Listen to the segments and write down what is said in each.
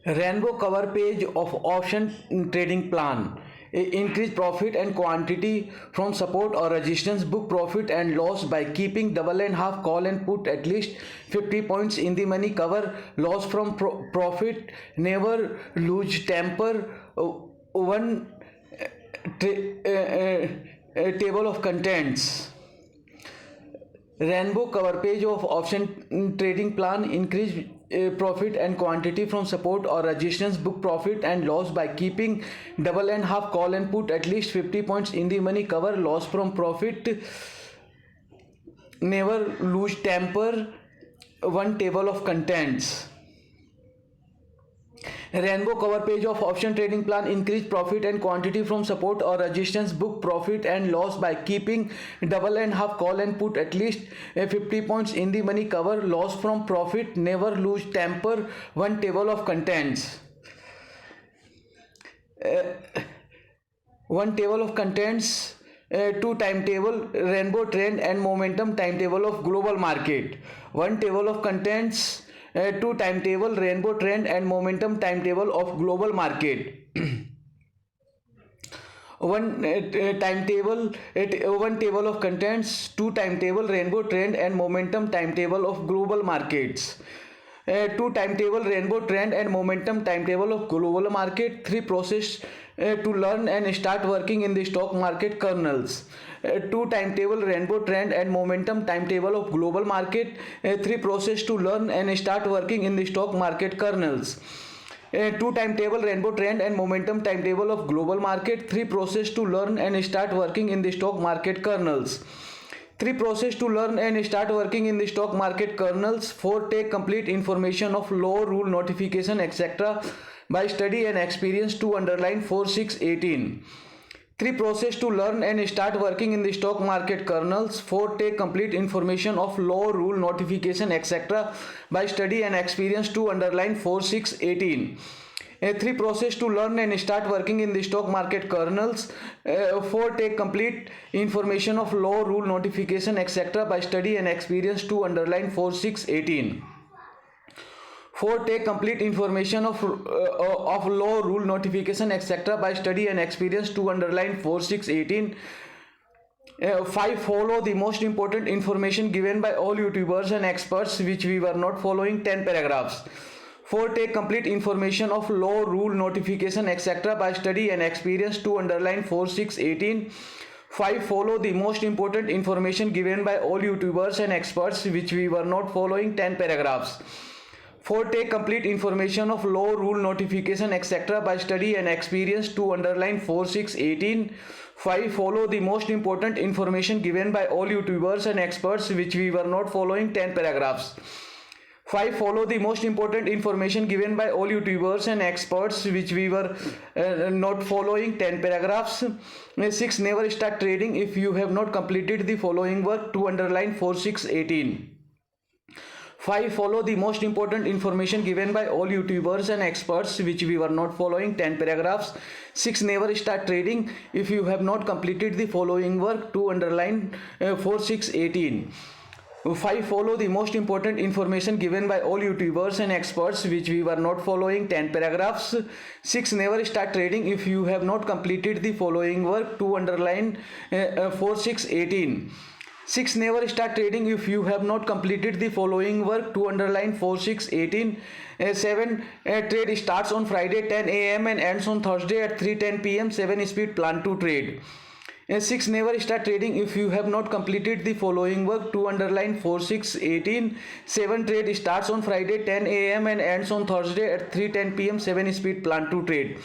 Rainbow cover page of option trading plan. Increase profit and quantity from support or resistance. Book profit and loss by keeping double and half call and put at least 50 points in the money. Cover loss from profit. Never lose temper. One table of contents. Rainbow cover page of option trading plan. Increase profit and quantity from support or resistance. Book profit and loss by keeping double and half call and put at least 50 points in the money. Cover loss from profit. Never lose temper. One table of contents. Rainbow cover page of option trading plan. Increase profit and quantity from support or resistance. Book profit and loss by keeping double and half call and put at least 50 points in the money. Cover loss from profit. Never lose temper. One table of contents. One table of contents. Two timetable, rainbow trend and momentum timetable of global market. One table of contents. Two timetable, rainbow trend and momentum timetable of global market. One timetable, one table of contents, two timetable, rainbow trend and momentum timetable of global markets. Two timetable, rainbow trend and momentum timetable of global market. Three process to learn and start working in the stock market kernels. Two timetable, rainbow trend and momentum timetable of global market. Three process to learn and start working in the stock market kernels. Two timetable, rainbow trend and momentum timetable of global market. Three process to learn and start working in the stock market kernels. Three process to learn and start working in the stock market kernels. Four take complete information of law, rule, notification, etc. by study and experience. Two underline 4618. Three process to learn and start working in the stock market kernels. Four take complete information of law, rule, notification, etc. by study and experience. Two underline 4618. Three process to learn and start working in the stock market kernels. Four take complete information of law, rule, notification, etc. by study and experience. Two underline 4618. Four take complete information of law, rule, notification, etc. by study and experience. Two underline 4618. Five follow the most important information given by all YouTubers and experts which we were not following. 10 paragraphs. Four take complete information of law, rule, notification, etc. by study and experience. Two underline 4618. Five follow the most important information given by all YouTubers and experts which we were not following. 10 paragraphs. Four take complete information of law, rule, notification, etc. by study and experience. Two underline 4618. Five follow the most important information given by all YouTubers and experts which we were not following. 10 paragraphs. Five follow the most important information given by all YouTubers and experts which we were not following. 10 paragraphs. Six never start trading if you have not completed the following work. Two underline 4618. Five follow the most important information given by all YouTubers and experts which we were not following. 10 paragraphs. Six never start trading if you have not completed the following work. Two underline 4618. Five follow the most important information given by all YouTubers and experts which we were not following. 10 paragraphs. Six never start trading if you have not completed the following work. Two underline 4618. Six never start trading if you have not completed the following work. Two underline 4618. Seven trade starts on Friday 10 a.m. and ends on Thursday at 3:10 p.m. Seven speed plan to trade. Six never start trading if you have not completed the following work. Two underline 4618. Seven trade starts on Friday 10 a.m. and ends on Thursday at 3:10 p.m. Seven speed plan to trade.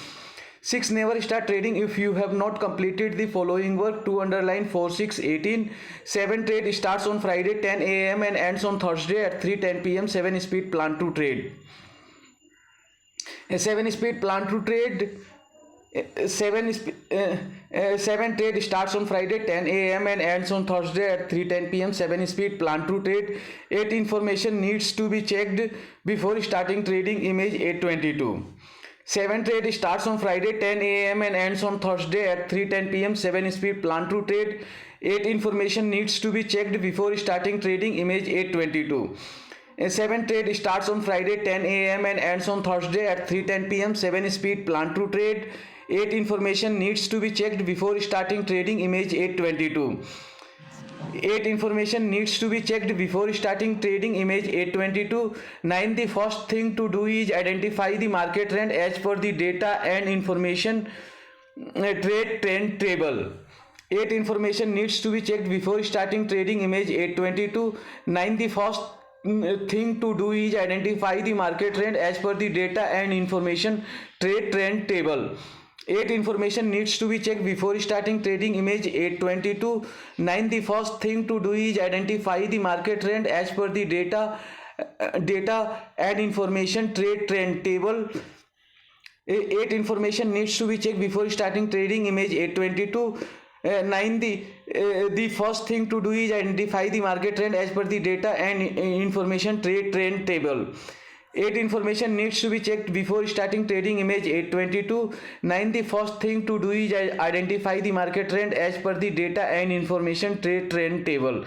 Six never start trading if you have not completed the following work. Two underline 4618. Seven trade starts on Friday 10 a.m. and ends on Thursday at 3:10 p.m. Seven speed plan to trade. Seven speed plan to trade. Seven trade starts on Friday 10 a.m. and ends on Thursday at 3:10 p.m. Seven speed plan to trade. Eight information needs to be checked before starting trading. Image 822. Seven trade starts on Friday 10 a.m. and ends on Thursday at 3:10 p.m. Seven speed plan to trade. Eight information needs to be checked before starting trading. Image 822. 7 trade starts on Friday 10 a.m. and ends on Thursday at 3:10 p.m. 7 speed plan to trade. 8 information needs to be checked before starting trading. Image 822. 8 information needs to be checked before starting trading. Image 822. 9 the first thing to do is identify the market trend as per the data and information trade trend table. 8 information needs to be checked before starting trading. Image 822. 9 the first thing to do is identify the market trend as per the data and information trade trend table. 8 information needs to be checked before starting trading. Image 822. 9 the first thing to do is identify the market trend as per the data and information trade trend table. 8 information needs to be checked before starting trading. Image 822. 9 the first thing to do is identify the market trend as per the data and information trade trend table. 8 information needs to be checked before starting trading. Image 822. 9 the first thing to do is identify the market trend as per the data and information trade trend table.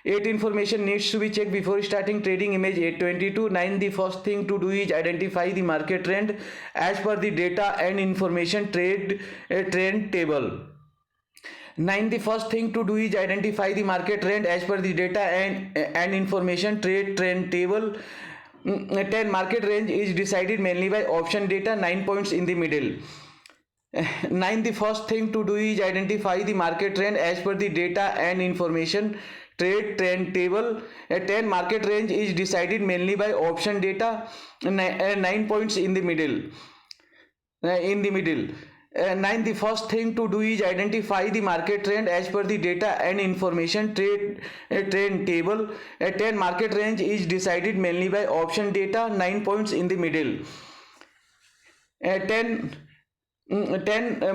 8 information needs to be checked before starting trading. Image 822. 9 the first thing to do is identify the market trend as per the data and information trade trend table. 9 the first thing to do is identify the market trend as per the data and information trade trend table. 10 market range is decided mainly by option data. 9 points in the middle. 9 the first thing to do is identify the market trend as per the data and information trade trend table. 10 market range is decided mainly by option data. 9 points in the middle. 9 the first thing to do is identify the market trend as per the data and information trade trend table. 10 market range is decided mainly by option data. 9 points in the middle. 10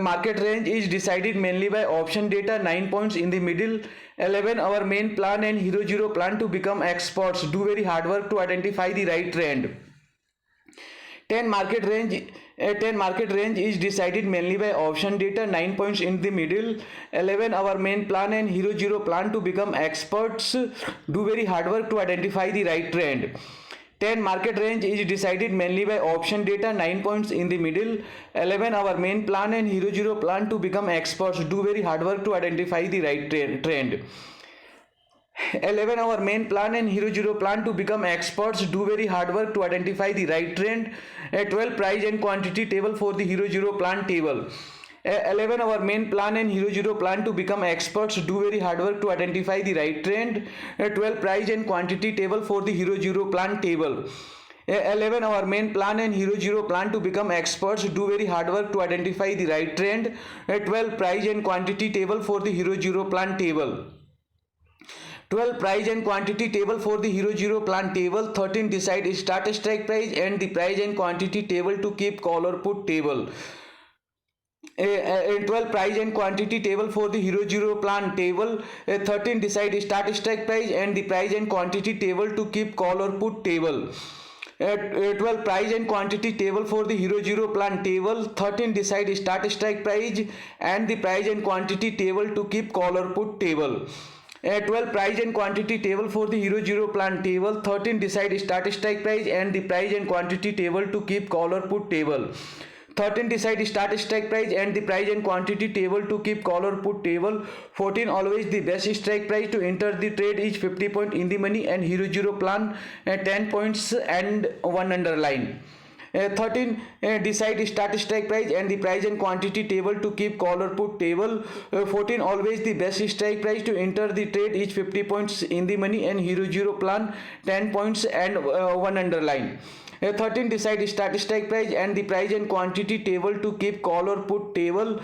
market range is decided mainly by option data. 9 points in the middle. 11 our main plan and hero zero plan to become experts. Do very hard work to identify the right trend. 10 market range is decided mainly by option data. 9 points in the middle. 11 our main plan and hero zero plan to become experts. Do very hard work to identify the right trend. 10 market range is decided mainly by option data. 9 points in the middle. 11 our main plan and hero zero plan to become experts. Do very hard work to identify the right trend. 11 our main plan and hero zero plan to become experts. Do very hard work to identify the right trend. 12 price and quantity table for the hero zero plan table. 11 our main plan and hero zero plan to become experts. Do very hard work to identify the right trend. 12 price and quantity table for the hero zero plan table. 11 our main plan and hero zero plan to become experts. Do very hard work to identify the right trend. 12 price and quantity table for the hero zero plan table. 12 price and quantity table for the hero zero plan table. 13 decide start strike price and the price and quantity table to keep call or put table. 12 price and quantity table for the hero zero plan table. 13 decide start strike price and the price and quantity table to keep call or put table. 12 price and quantity table for the hero zero plan table. 13 decide start strike price and the price and quantity table to keep call or put table. 12 price and quantity table for the hero zero plan table. 13 decide start strike price and the price and quantity table to keep call or put table. 13 decide start strike price and the price and quantity table to keep call or put table. 14 always the best strike price to enter the trade is 50 point in the money and hero zero plan 10 points and 1 underline. 13 decide start strike price and the price and quantity table to keep call or put table. 14 always the best strike price to enter the trade is 50 points in the money and hero zero plan 10 points and 1 underline. 13 decide start strike price and the price and quantity table to keep call or put table.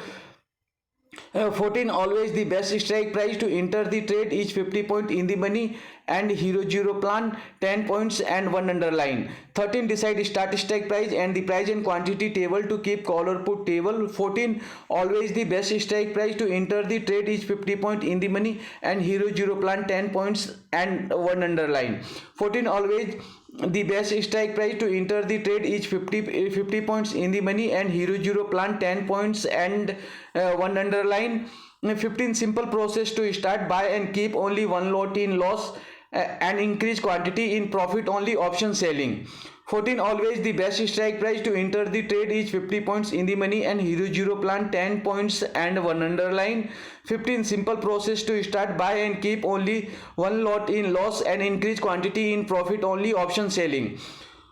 14 always the best strike price to enter the trade is 50 point in the money and hero zero plan 10 points and 1 underline. 13 decide start strike price and the price and quantity table to keep call or put table. 14 always the best strike price to enter the trade is 50 point in the money and hero zero plan 10 points and 1 underline. 14 always the best strike price to enter the trade is 50 points in the money and hero zero plan 10 points and 1 underline. 15 simple process to start buy and keep only one lot in loss and increase quantity in profit only option selling. 14. Always the best strike price to enter the trade is 50 points in the money and hero zero plan 10 points and one underline. 15. Simple process to start buy and keep only one lot in loss and increase quantity in profit only option selling.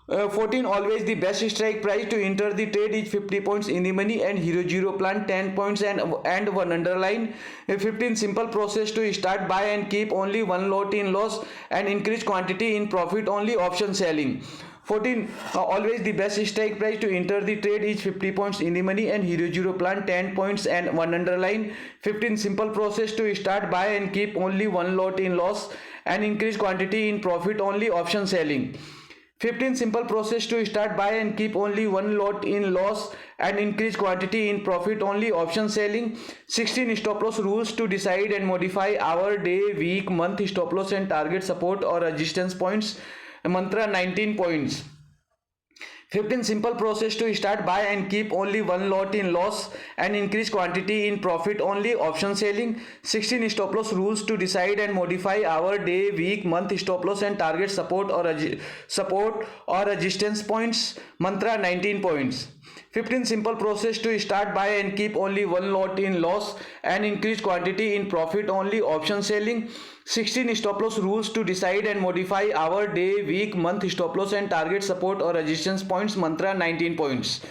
14. Always the best strike price to enter the trade is 50 points in the money and hero zero plan 10 points and one underline. 15. Simple process to start buy and keep only one lot in loss and increase quantity in profit only option selling. 14. Always the best strike price to enter the trade is 50 points in the money and hero zero plan 10 points and one underline. 15. Simple process to start buy and keep only one lot in loss and increase quantity in profit only option selling. 15. Simple process to start buy and keep only one lot in loss and increase quantity in profit only option selling. 16. Stop loss rules to decide and modify hour, day, week, month stop loss and target support or resistance points. Mantra 19 points. 15. Simple process to start buy and keep only one lot in loss and increase quantity in profit only option selling. 16. Stop loss rules to decide and modify hour, day, week, month stop loss and target support or resistance points. Mantra 19 points. 15. Simple process to start buy and keep only one lot in loss and increase quantity in profit only option selling. 16. Stop loss rules to decide and modify hour, day, week, month stop loss and target support or resistance points. Mantra 19 points.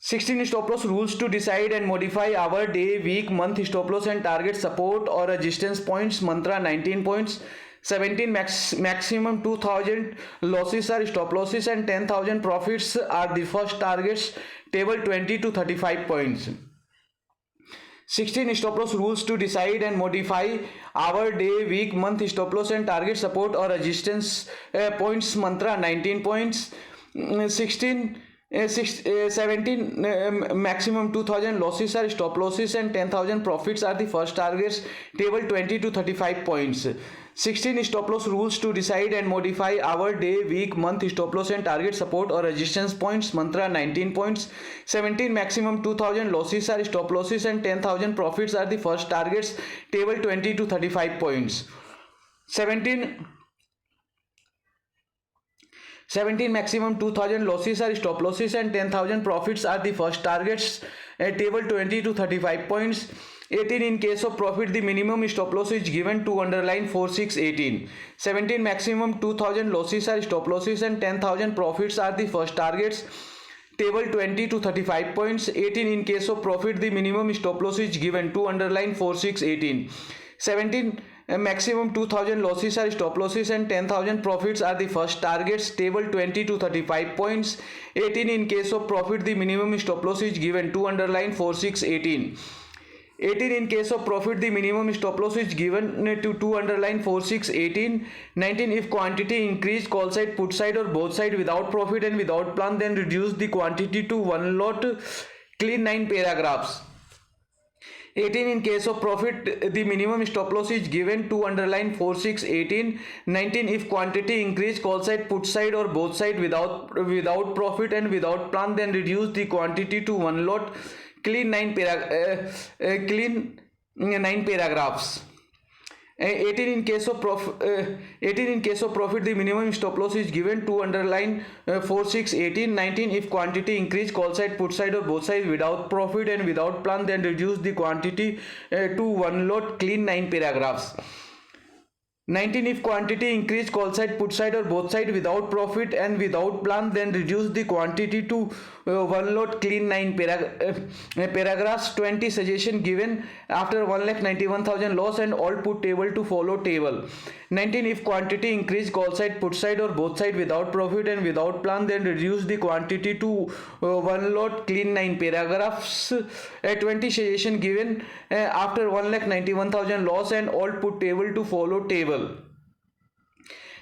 16. Stop loss rules to decide and modify hour, day, week, month stop loss and target support or resistance points. Mantra 19 points. 17. Maximum 2000 losses are stop losses and 10,000 profits are the first targets. Table 20 to 35 points. 16. Stop loss rules to decide and modify hour, day, week, month stop loss and target support or resistance points. Mantra 19 points. 17. Maximum 2000 losses are stop losses and 10,000 profits are the first targets. Table 20 to 35 points. 16. Stop loss rules to decide and modify hour, day, week, month stop loss and target support or resistance points. Mantra 19 points. 17. Maximum 2000 losses are stop losses and 10,000 profits are the first targets. Table 20 to 35 points. 17. Maximum 2000 losses are stop losses and 10,000 profits are the first targets. Table 20 to 35 points. 18. In case of profit, the minimum stop loss is given to underline 4618. 17. Maximum 2000 losses are stop losses and 10,000 profits are the first targets. Table 20 to 35 points. 18. In case of profit, the minimum stop loss is given to underline 4618. 17. Maximum 2000 losses are stop losses and 10,000 profits are the first targets. Table 20 to 35 points. 18. In case of profit, the minimum stop loss is given to underline 4618. 18. In case of profit, the minimum stop loss is given to underline 4618. 19. If quantity increase, call side, put side or both side without profit and without plan, then reduce the quantity to one lot. Clean 9 paragraphs. 18. In case of profit, the minimum stop loss is given to underline 4618. 19. If quantity increase, call side, put side or both side without profit and without plan, then reduce the quantity to one lot. Clean 9 paragraphs. 18. In case of profit, the minimum stop loss is given to underline 4618. 19. If quantity increase, call side, put side or both sides without profit and without plan, then reduce the quantity to one lot. Clean 9 paragraphs. 19. If quantity increase, call side, put side or both side without profit and without plan, then reduce the quantity to one lot. Clean 9 paragraphs. 20. Suggestion given after 1,91,000 loss and all put table to follow table. 19. If quantity increase, call side, put side or both side without profit and without plan, then reduce the quantity to one lot. Clean 9 paragraphs. 20. Suggestion given after 1,91,000 loss and all put table to follow table.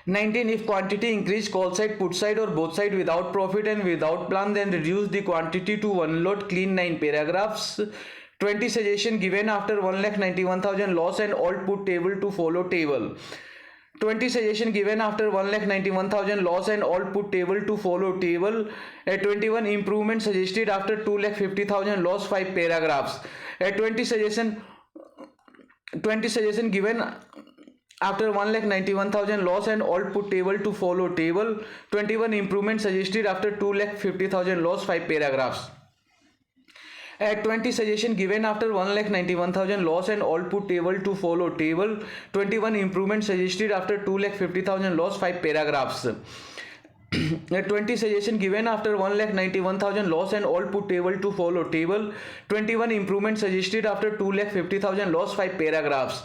19. If quantity increase, call side, put side or both side without profit and without plan, then reduce the quantity to one lot. Clean 9 paragraphs. 20. Suggestion given after 1,91,000 loss and all put table to follow table. 20. Suggestion given after 1,91,000 loss and all put table to follow table. 21. Improvement suggested after 2,50,000 loss. 5 paragraphs. 20. Suggestion given after 1,91,000 loss and output table to follow table. 21 improvement suggested after 2,50,000 loss, 5 paragraphs. 20 suggestion given after 1,91,000 loss and output table to follow table. 21 improvement suggested after 2,50,000 loss, 5 paragraphs. 20 suggestion given after 1,91,000 loss and output table to follow table. 21 improvement suggested after 2,50,000 loss, 5 paragraphs.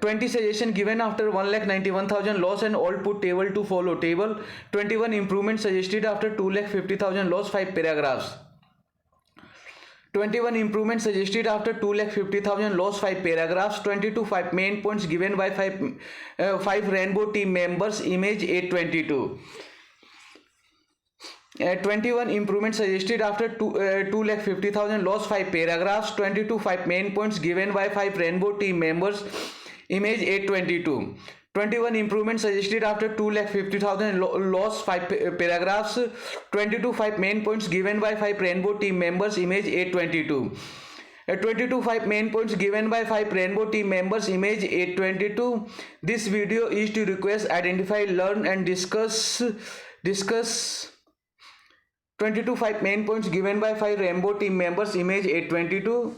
20 suggestion given after 1,91,000 loss and output table to follow table. 21 improvement suggested after 2,50,000 loss, 5 paragraphs. 21 improvement suggested after 2,50,000 loss, 5 paragraphs. 22 5 main points given by 5 rainbow team members, image 822. 21 improvement suggested after 2,50,000 loss, 5 paragraphs. 22 5 main points given by 5 rainbow team members, image 822. 21 improvement suggested after 2,50,000 loss, 5 paragraphs. 22 5 main points given by 5 rainbow team members, image 822. 22 5 main points given by 5 rainbow team members, image 822. This video is to request, identify, learn and discuss 22 5 main points given by 5 rainbow team members, image 822.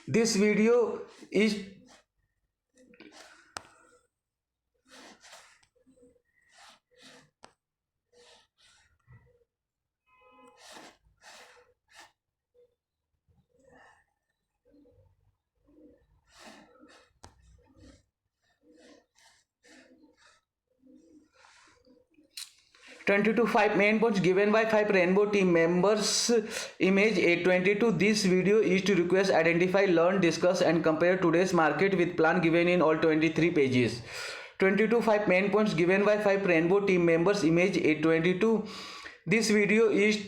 This video is 22 5 main points given by 5 rainbow team members, image 822. This video is to request, identify, learn, discuss and compare today's market with plan given in all 23 pages. 22 5 main points given by 5 rainbow team members, image 822. This video is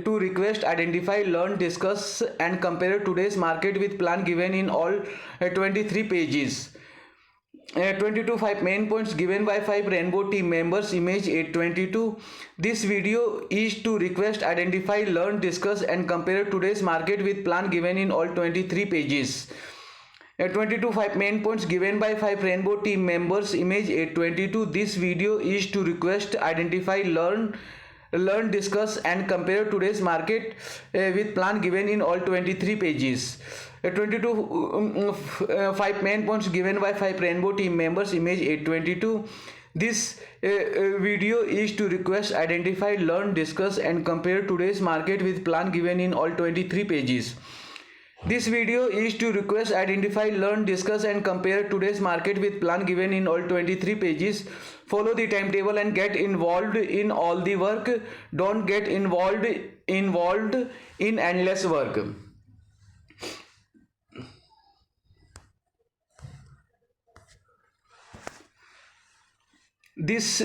to request, identify, learn, discuss and compare today's market with plan given in all 23 pages. 22 5 main points given by 5 rainbow team members, image 822. This video is to request, identify, learn, discuss and compare today's market with plan given in all 23 pages. 22 5 main points given by 5 rainbow team members, image 822. This video is to request, identify, learn, discuss and compare today's market with plan given in all 23 pages. 22 5 main points given by 5 rainbow team members, image 822. This video is to request, identify, learn, discuss and compare today's market with plan given in all 23 pages. This video is to request, identify, learn, discuss and compare today's market with plan given in all 23 pages. Follow the timetable and get involved in all the work. Don't get involved in endless work. This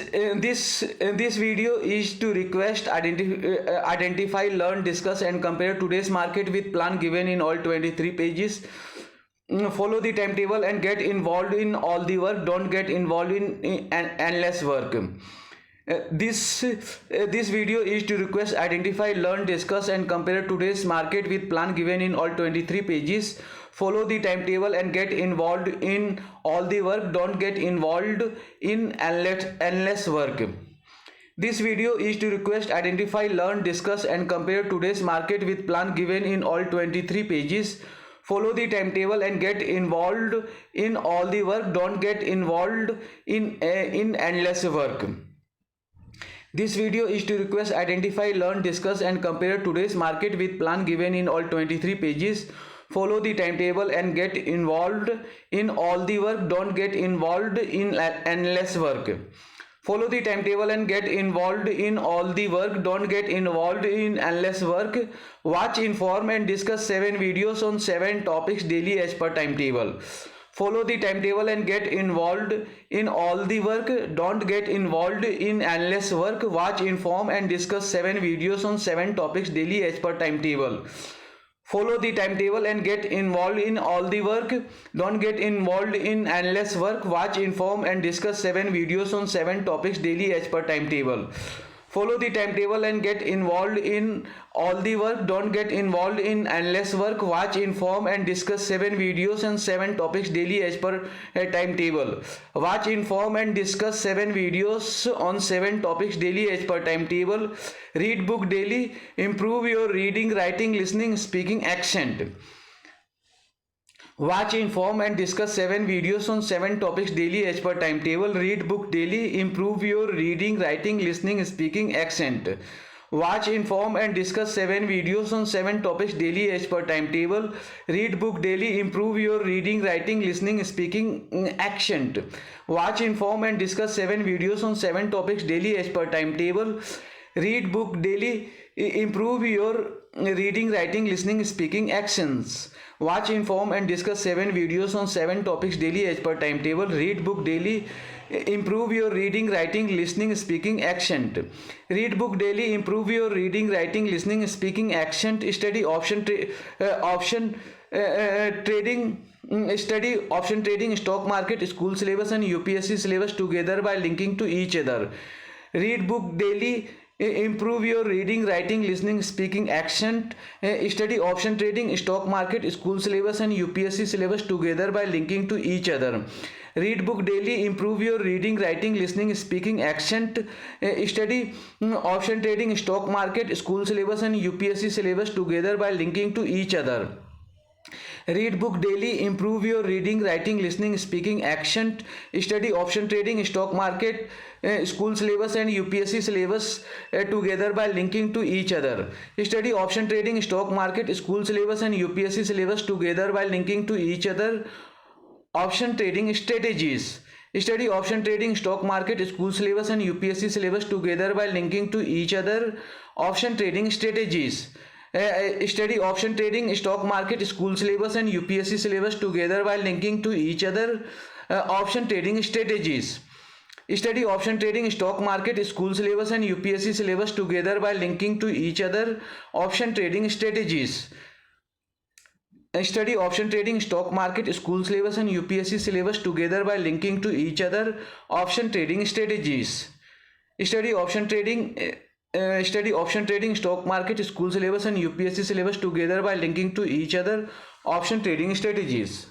video is to request, identify, learn, discuss and compare today's market with plan given in all 23 pages. Follow the timetable and get involved in all the work. Don't get involved in endless work. This video is to request, identify, learn, discuss and compare today's market with plan given in all 23 pages. Follow the timetable and get involved in all the work. Don't get involved in endless work. This video is to request, identify, learn, discuss and compare today's market with plan given in all 23 pages. Follow the timetable and get involved in all the work. Don't get involved in endless work. This video is to request, identify, learn, discuss and compare today's market with plan given in all 23 pages. Follow the timetable and get involved in all the work. Don't get involved in endless work. Follow the timetable and get involved in all the work. Don't get involved in endless work. Watch, inform and discuss 7 videos on 7 topics daily as per timetable. Follow the timetable and get involved in all the work. Don't get involved in endless work. Watch, inform and discuss 7 videos on 7 topics daily as per timetable. Follow the timetable and get involved in all the work. Don't get involved in endless work. Watch, inform and discuss 7 videos on 7 topics daily as per timetable. Follow the timetable and get involved in all the work. Don't get involved in endless work. Watch, inform and discuss 7 videos and 7 topics daily as per a timetable. Watch, inform and discuss 7 videos on 7 topics daily as per timetable. Read book daily. Improve your reading, writing, listening, speaking accent. Watch, inform and discuss 7 videos on 7 topics daily as per timetable. Read book daily. Improve your reading, writing, listening, speaking accent. Watch, inform and discuss 7 videos on 7 topics daily as per timetable. Read book daily. Improve your reading, writing, listening, speaking accent. Watch, inform and discuss 7 videos on 7 topics daily as per timetable. Read book daily. Improve your reading, writing, listening, speaking actions. Watch, inform and discuss 7 videos on 7 topics daily as per timetable. Read book daily. Improve your reading, writing, listening, speaking accent. Read book daily. Improve your reading, writing, listening, speaking accent. Study option trading. Study option trading, stock market, school syllabus and UPSC syllabus together by linking to each other. Read book daily. Improve your reading, writing, listening, speaking accent. Study option trading, stock market, school syllabus and UPSC syllabus together by linking to each other. Read book daily. Improve your reading, writing, listening, speaking accent. Study option trading, stock market, school syllabus and UPSC syllabus together by linking to each other. Read book daily. Improve your reading, writing, listening, speaking accent. Study option trading, stock market, school syllabus and UPSC syllabus together by linking to each other. Study option trading, stock market, school syllabus and UPSC syllabus together by linking to each other. Option trading strategies. Study option trading, stock market, school syllabus and UPSC syllabus together by linking to each other. Option trading strategies. Study option trading, stock market, school syllabus and UPSC syllabus together by linking to each other. Option trading strategies. Study option trading, stock market, school syllabus and UPSC syllabus together by linking to each other. Option trading strategies. Study option trading, stock market, school syllabus and UPSC syllabus together by linking to each other. Option trading strategies. Study option trading. Study option trading, stock market, school syllabus and UPSC syllabus together by linking to each other. Option trading strategies.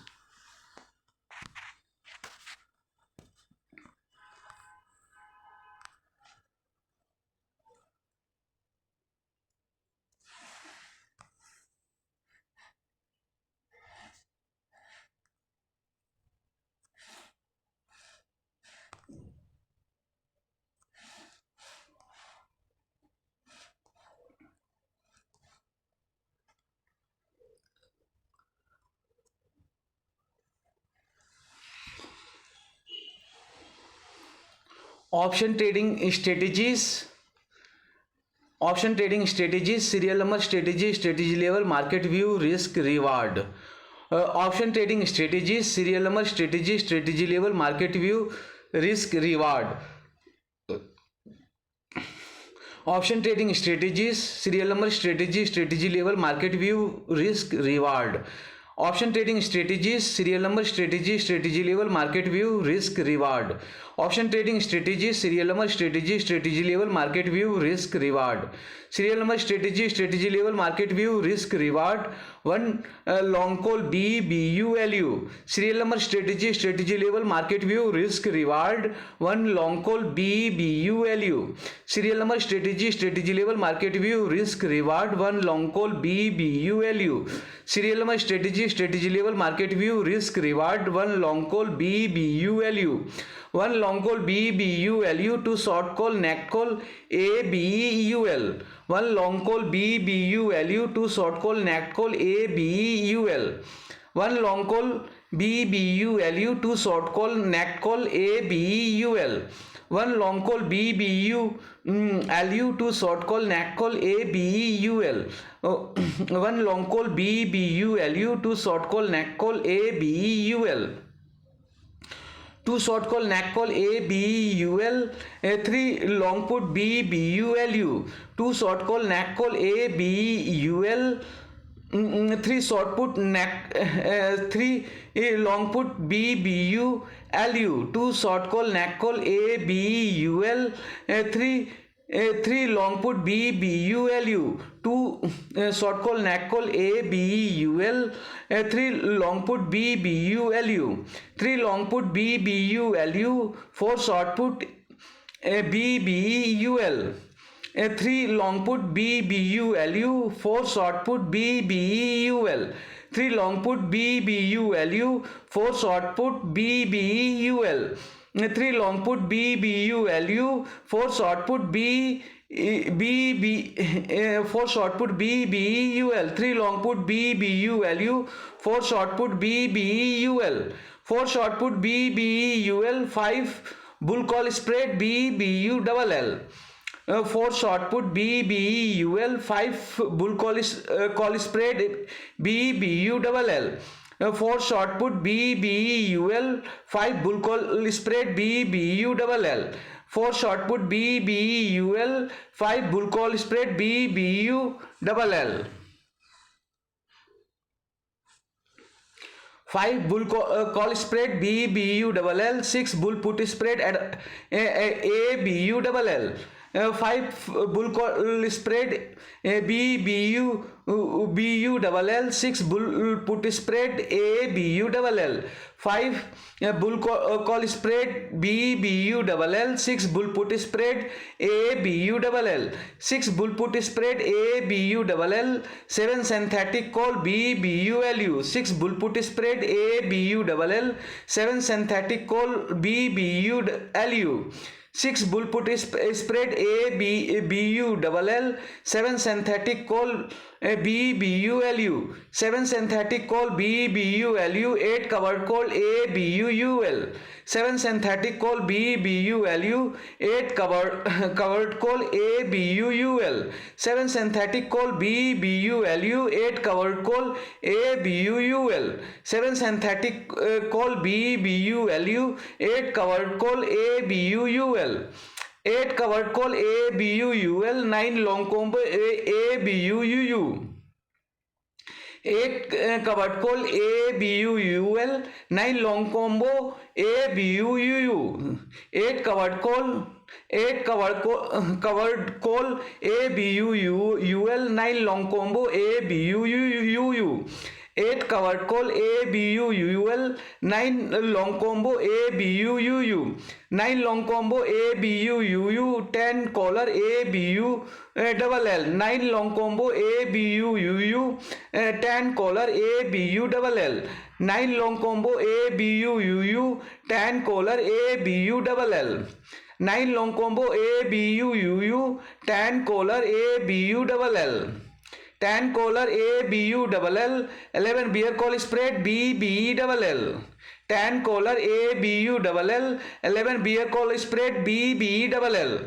Option trading strategies. Option trading strategies, serial number, strategy level, market view, risk, reward. Option trading strategies, serial number, strategy level, market view, risk, reward. Option trading strategies, serial number, strategy level, market view, risk, reward. Option trading strategies, serial number, strategy level, market view, risk, reward. Option trading strategies, serial number, strategy level, market view, risk, reward. Serial number, strategy level, market view, risk, reward. One long call BBULU. Serial number, strategy level, market view, risk, reward. One long call BBULU. Serial number, strategy level, market view, risk, reward. One long call BBULU. Serial number, strategy level, market view, risk, reward. One long call BBULU. One long call BBULU. Two short call neck call ABEUL. One long call BBULU. Two short call neck call ABEUL. One long call BBULU. Two short call neck call ABEUL. One long call BBULU. Two short call neck call ABEUL. One long call BBULU. Two short call neck call ABEUL. Two short call neck call ABUL. Three long put BBULU. Two short call neck call ABUL. Three short put neck. Three long put BBULU. Two short call neck call ABUL. Three 3 long put B B U L U, 2 short call neck call A B U L, 3 long put B B U L U, 3 long put B B U L U, 4 short put B B U L, 3 long put B B U L U, 4 short put B B U L, 3 long put B B U L U, 4 short put B B U L, 3 long put B B U L U, 4 short put B B B 4 short put B B U L, 3 long put B B U L U, 4 short put B B U L, 4 short put B B U L, 5 bull call spread B B U double L, 4 short put B B U L, 5 bull call spread B B U double L, 4 short put B B U L, 5 bull call spread B B U double L, 4 short put B B U L, 5 bull call spread B B U double L. 5 bull call spread B B U double L, 6 bull put spread at A B U double L, 5 bull call spread B B U B U double L, 6 bull put spread A B U double L, 5 bull call spread B B U double L, 6 bull put spread A B U double L, 6 bull put spread A B U double L, 7 synthetic call B B U L U, 6 bull put spread A B U double L, 7 synthetic call B B U L U, 6 bull put spread A B U double L, 7 synthetic call B B U L U, 7 synthetic call B B U L U, 8 covered call A B U U L, 7 synthetic call B B U L U, 8 covered call A B U U L, 7 synthetic call B B U L U, 8 covered call A B U U L, 7 synthetic call B B U L U, 8 covered call A B U U L, 8 covered call A B U U L, 9 long combo A B U U U, 8 covered call A B U U L, 9 long combo A B U U U, 8 covered call A B U U L, 9 long combo A B U U U, 8 covered call A B U U L, 9 long combo A B U U U, 9 long combo A B U U U, 10 caller A B U double L, 9 long combo A B U U U, 10 caller A B U double L, 9 long combo A B U U U, 10 caller A B U double L, 9 long combo A B U U U, 10 caller A B U double L, 10 caller A B U double L, 11 beer call spread B B double L, 10 caller A B U double L, 11 beer call spread B B double L,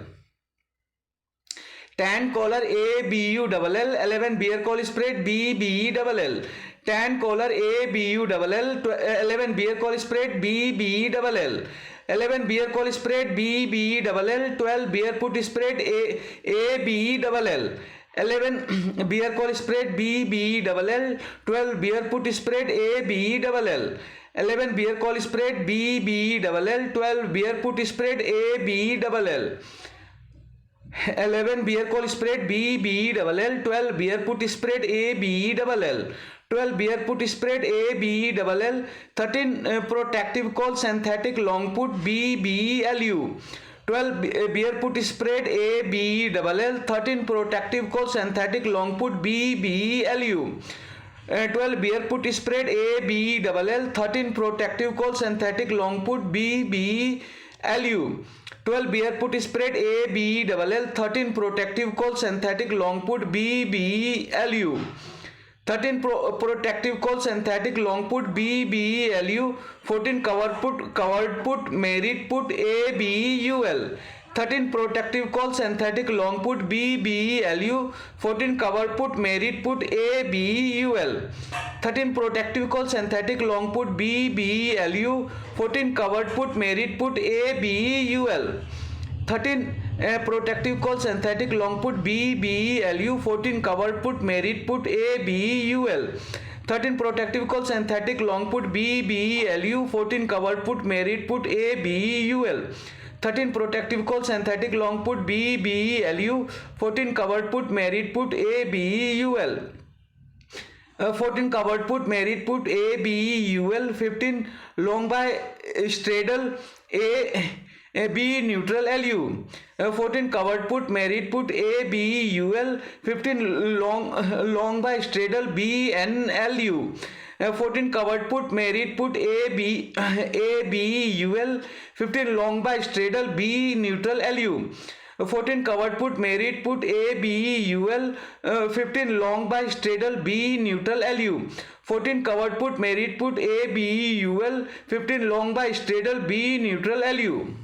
10 caller A B U double L, 11 beer call spread B B double L, 10 caller A B U double L, 11 beer call spread B B double L, 11 beer call spread B B double L, 12 beer put spread A B double L, 11 beer call spread B B double L, 12 beer put spread A B double L, 11 beer call spread B B double L, 12 beer put spread A B double L, 11 beer call spread B B double L, 12 beer put spread A B double L, 12 beer put spread A B double L, 13 protective call synthetic long put B B L U, 12 beer put spread A B double L, 13 protective call synthetic long put B B L U, 12 beer put spread A B double L, 13 protective call synthetic long put B B L U, 12 beer put spread A B double L, 13 protective call synthetic long put B B L U, 13 protective call synthetic long put B B L U, 14 covered put merit put A B U L, 13 protective call synthetic long put B B L U, 14 covered put merit put A B U L, 13 protective call synthetic long put B B L U, 14 covered put merit put A B U L, 13 protective call synthetic long put B B L U, 14 covered put merit put A B U L, 13 protective call synthetic long put B B L U, 14 covered put merit put A B U L, 13 protective call synthetic long put BELU. 14 covered put married put ABEUL. 14 covered put married put ABEUL. 15 long by straddle B neutral LU. 14 covered put married put ABEUL. 15 long by straddle BNLU. 14 covered put married put ABEUL. 15 long by straddle B neutral LU. 14 covered put married put ABEUL. 15 long by straddle B neutral LU. 14 covered put married put ABEUL. 15 long by straddle B neutral LU.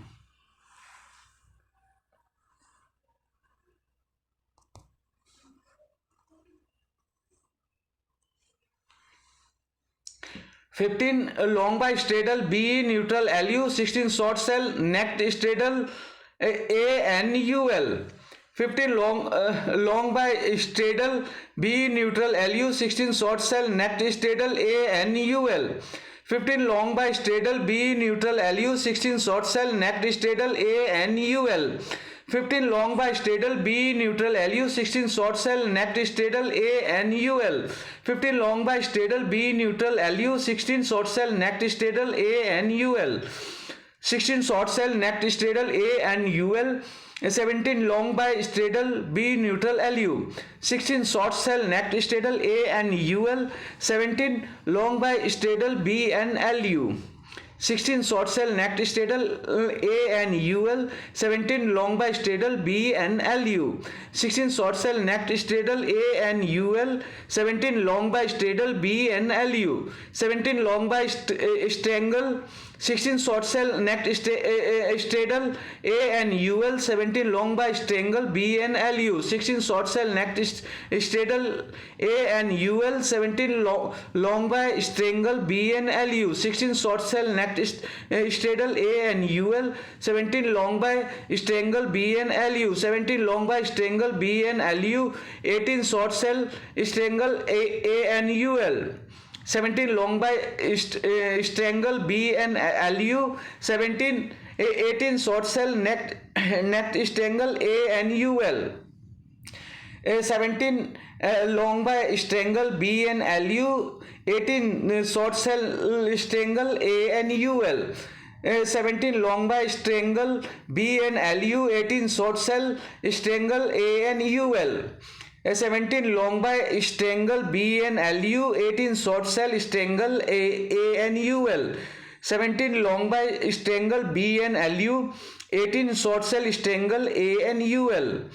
Fifteen long by straddle B neutral LU. 16 short cell necked straddle ANUL. 15 long by straddle B neutral LU. 16 short cell necked straddle ANUL. 15 long by straddle B neutral LU. 16 short cell necked straddle ANUL. 15 long by straddle B neutral LU. 16 short cell necked straddle ANUL. 15 long by straddle B neutral LU. 16 short cell necked straddle ANUL. 16 short cell necked straddle ANUL. 17 long by straddle B neutral LU. 16 short cell necked straddle ANUL. 17 long by straddle BNLU. 16 short cell necked straddle ANUL. 17 long by straddle BNLU. 16 short cell necked straddle ANUL. 17 long by straddle BNLU. 17 long by strangle. 16 short cell necked straddle ANUL. 17 long by strangle BNLU. 16 short cell necked straddle ANUL. 17 long by strangle BNLU. 16 short cell necked straddle ANUL. 17 long by strangle BNLU. 17 long by strangle BNLU. 18 short cell strangle ANUL. 17 long by strangle BNLU. 18 short cell necked strangle ANUL. 17 long by strangle BNLU. 18 short cell strangle ANUL. 17 long by strangle BNLU. 18 short cell strangle ANUL. 17 long by strangle BNLU. 18 short cell strangle ANUL. 17 long by strangle BNLU. 18 short cell strangle ANUL.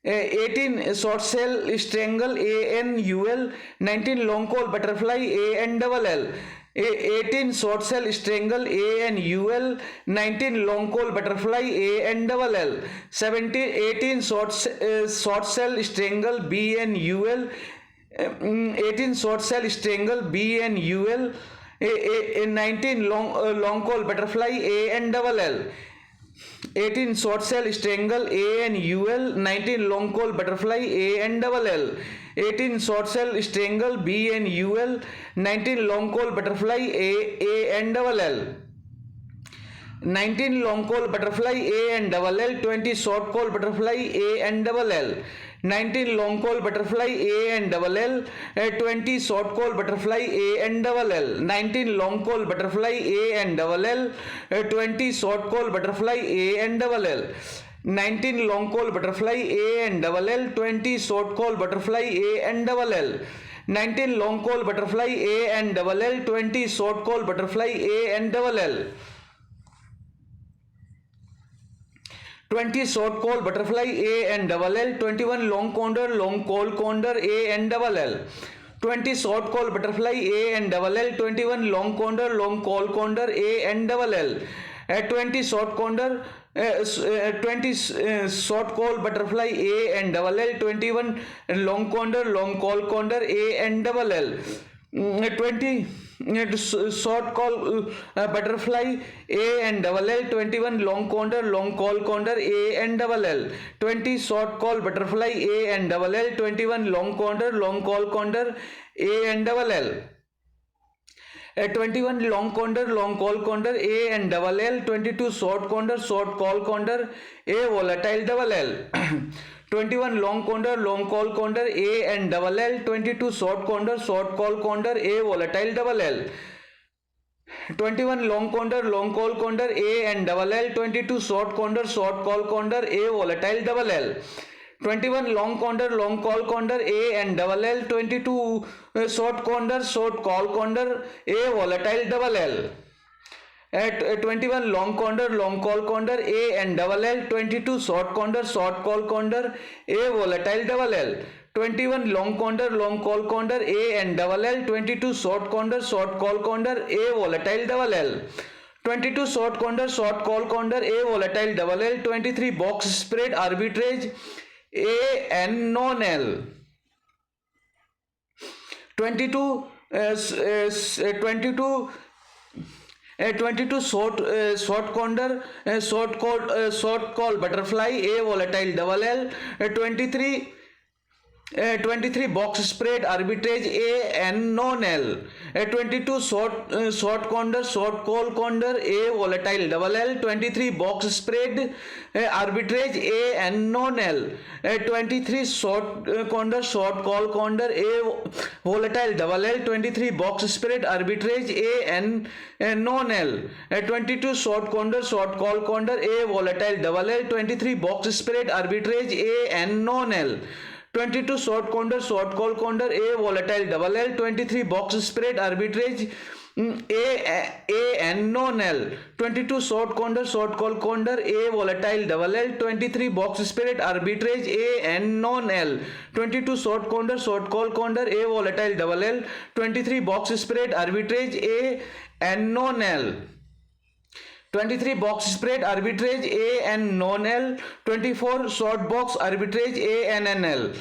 18 short cell strangle ANUL. 19 long call butterfly ANLL. 18 short cell strangle ANUL. 19 long call butterfly ANLL. 18 short cell strangle BNUL. 18 short cell strangle BNUL. 19 long call butterfly ANLL. 18 short cell strangle ANUL. 19 long call butterfly ANLL. 18 short cell strangle BNUL. 19 long call butterfly ANLL. 19 long call butterfly ANLL. 20 short call butterfly ANLL. 19 long call butterfly ANLL. 20 short call butterfly ANLL. 19 long call butterfly ANLL. 20 short call butterfly ANLL. 19 long call butterfly ANLL. 20 short call butterfly ANLL. 19 long call butterfly ANLL. 20 short call butterfly ANLL. 20 short call butterfly ANLL. 21 long condor long call condor ANLL. 20 short call butterfly ANLL. 21 long condor long call condor ANLL. 20 short condor 20 short call butterfly ANLL. 21 long condor long call condor ANLL. 20 short call butterfly ANLL. 21 long condor long call condor ANLL. 20 short call butterfly ANLL. 21 long condor long call condor ANLL. 21 long condor, long call condor, A and double L. 22 short condor, short call condor, A volatile double L. 21 long condor, long call condor, A and double L. 22 short condor, short call condor, A volatile double L. 21 long condor, long call condor, A and double L. 22 short condor, short call condor, A volatile double L. 21 long condor, long call condor, A and double L. 22 short condor, short call condor, A volatile double L. At 21 long condor, long call condor, A and double L. 22 short condor, short call condor, A volatile double L. 21 long condor, long call condor, A and double L. 22 short condor, short call condor, A volatile double L. 22 short condor, short call condor, A volatile double L. 23 box spread arbitrage, A and non-L. 22 short condor, short call butterfly, A volatile double L. 23 box spread arbitrage, A and non-L. 22 short condor, short call condor, A volatile double L. 23 box spread arbitrage, A and non-L. 23 short condor, short call condor, A volatile double L. 23 box spread arbitrage, A and non-L. 22 short condor, short call condor, A volatile double L. 23 box spread arbitrage, A and non-L. 22 short condor, short call condor, A volatile double L. 23 box spread arbitrage, A and non-L. 22 short condor, short call condor, A volatile double L. 23 box spread arbitrage, A and non-L. 22 short condor, short call condor, A volatile double L. 23 box spread arbitrage, A and non-L. 23 box spread arbitrage, A and non-L. 24 short box arbitrage, A and NL.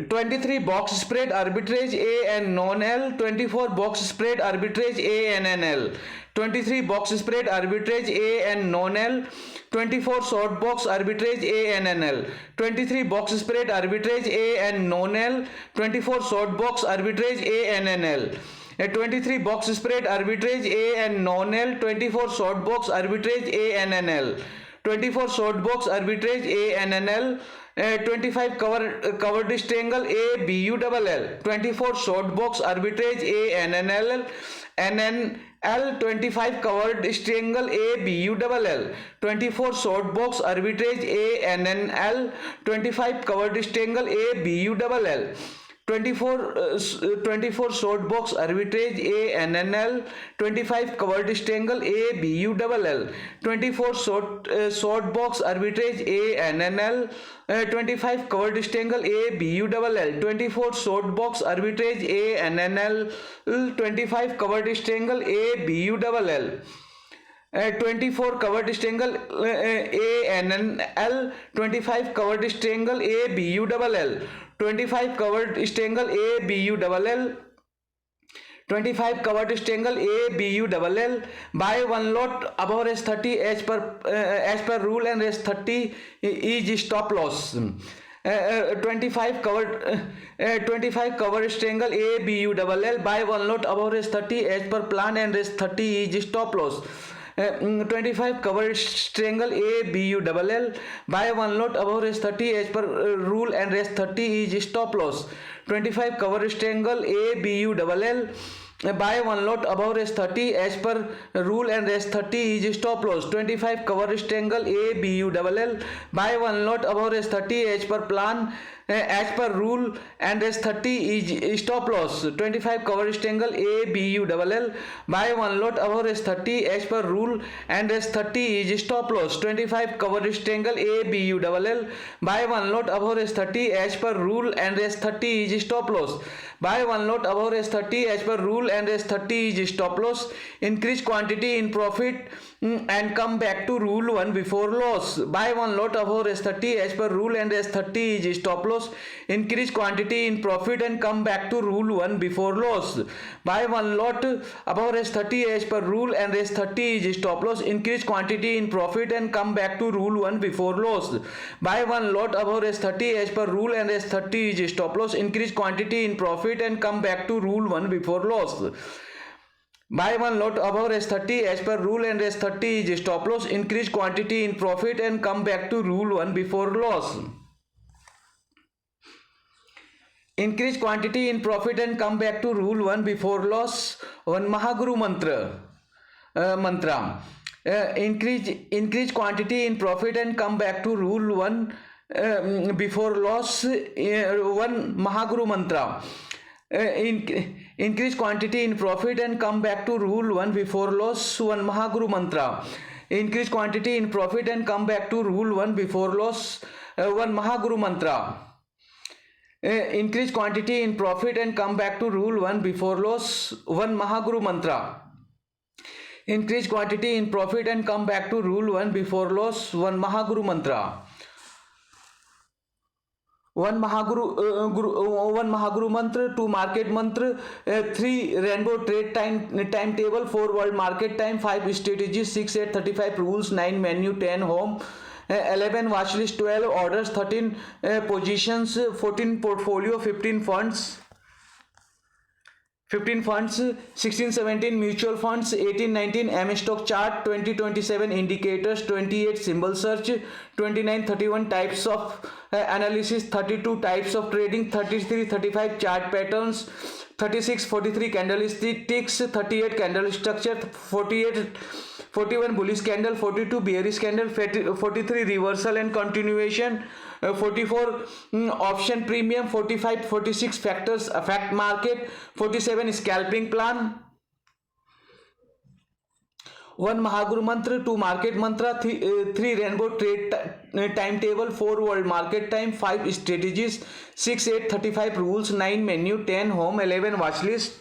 23 box spread arbitrage, A and non-L. 24 box spread arbitrage, A and NL. 23 box spread arbitrage, A and non-L. 24 short box arbitrage, A and NL. 23 box spread arbitrage, A and non-L. 24 short box arbitrage, A and NL. 23 box spread arbitrage, A and non-L. 24 short box arbitrage, A and NL. 24 short box arbitrage, A and NL. 25 covered triangle, A BU double L. 24 short box arbitrage, A and NL. NNL. 25 covered triangle, A BU double L. 24 short box arbitrage, A and NL. 25 covered triangle, A BU double L. 24 short box arbitrage, A and NL. 25 covered triangle, A BU double L. 24 short box arbitrage, A and NL. 25 covered triangle, A BU double L. 24 short box arbitrage, A and NL. 25 covered triangle, A BU double L. 24 covered triangle, A and L. 25 covered triangle, A BU double L. 25 covered triangle, A BU double L. 25 covered triangle, A BU double L. Buy one lot above res 30 as per rule, and res 30 is stop loss. 25 covered triangle, A BU double L. Buy one lot above res 30 as per plan, and res 30 is stop loss. 25 covered triangle, A BU double L. Buy one lot above res 30 as per rule, and res 30 is stop loss. 25 covered triangle, A BU double L. Buy one lot above res 30 as per rule, and res 30 is stop loss. 25 covered triangle, A BU double L. Buy one lot above res 30 as per plan, as per rule, and res 30 is stop loss. 25 covered triangle, A BU double L. Buy one lot above res 30 as per rule, and res 30 is stop loss. 25 covered triangle, A BU double L. Buy one lot above res 30 as per rule, and res 30 is stop loss. Buy one lot above res 30 as per rule, and res 30 is stop loss. Increase quantity in profit and come back to rule 1 before loss. Buy one lot above res 30 as per rule, and res 30 is stop loss. Increase quantity in profit and come back to rule 1 before loss. Buy one lot above res 30 as per rule, and res 30 is stop loss. Increase quantity in profit and come back to rule 1 before loss. Buy one lot above res 30 as per rule, and res 30 is stop loss. Increase quantity in profit and come back to rule 1 before loss. Buy one lot above rest 30 as per rule, and rest 30 is stop loss. Increase quantity in profit and come back to rule 1 before loss. Increase quantity in profit and come back to rule 1 before loss. One Mahaguru mantra. Increase quantity in profit and come back to rule 1 before loss. One Mahaguru mantra. Increase quantity in profit and come back to rule 1 before loss. One Mahaguru mantra. Increase quantity in profit and come back to rule 1 before loss. One Mahaguru mantra. Increase quantity in profit and come back to rule 1 before loss. One Mahaguru mantra. Increase quantity in profit and come back to rule 1 before loss. One Mahaguru mantra. One Mahaguru mantra, 2 market mantra, 3 rainbow trade timetable, 4 world market time, 5 strategies, 6 8 35 rules, 9 menu, 10 home, 11 watch list, 12 orders, 13 positions, 14 portfolio, 15 funds, 16 17 mutual funds, 18 19 M stock chart, 20 27 indicators, 28 symbol search, 29 31 types of analysis, 32 types of trading, 33 35 chart patterns, 36 43 candlesticks, 38 candle structure, 48 41 bullish candle, 42 bearish candle, 43 reversal and continuation, 44 option premium, 45 46 factors affect market, 47 scalping plan. 1 Mahaguru mantra, 2 market mantra, 3 rainbow trade timetable, 4 world market time, 5 strategies, 6 8 35 rules, 9 menu, 10 home, 11 watch list,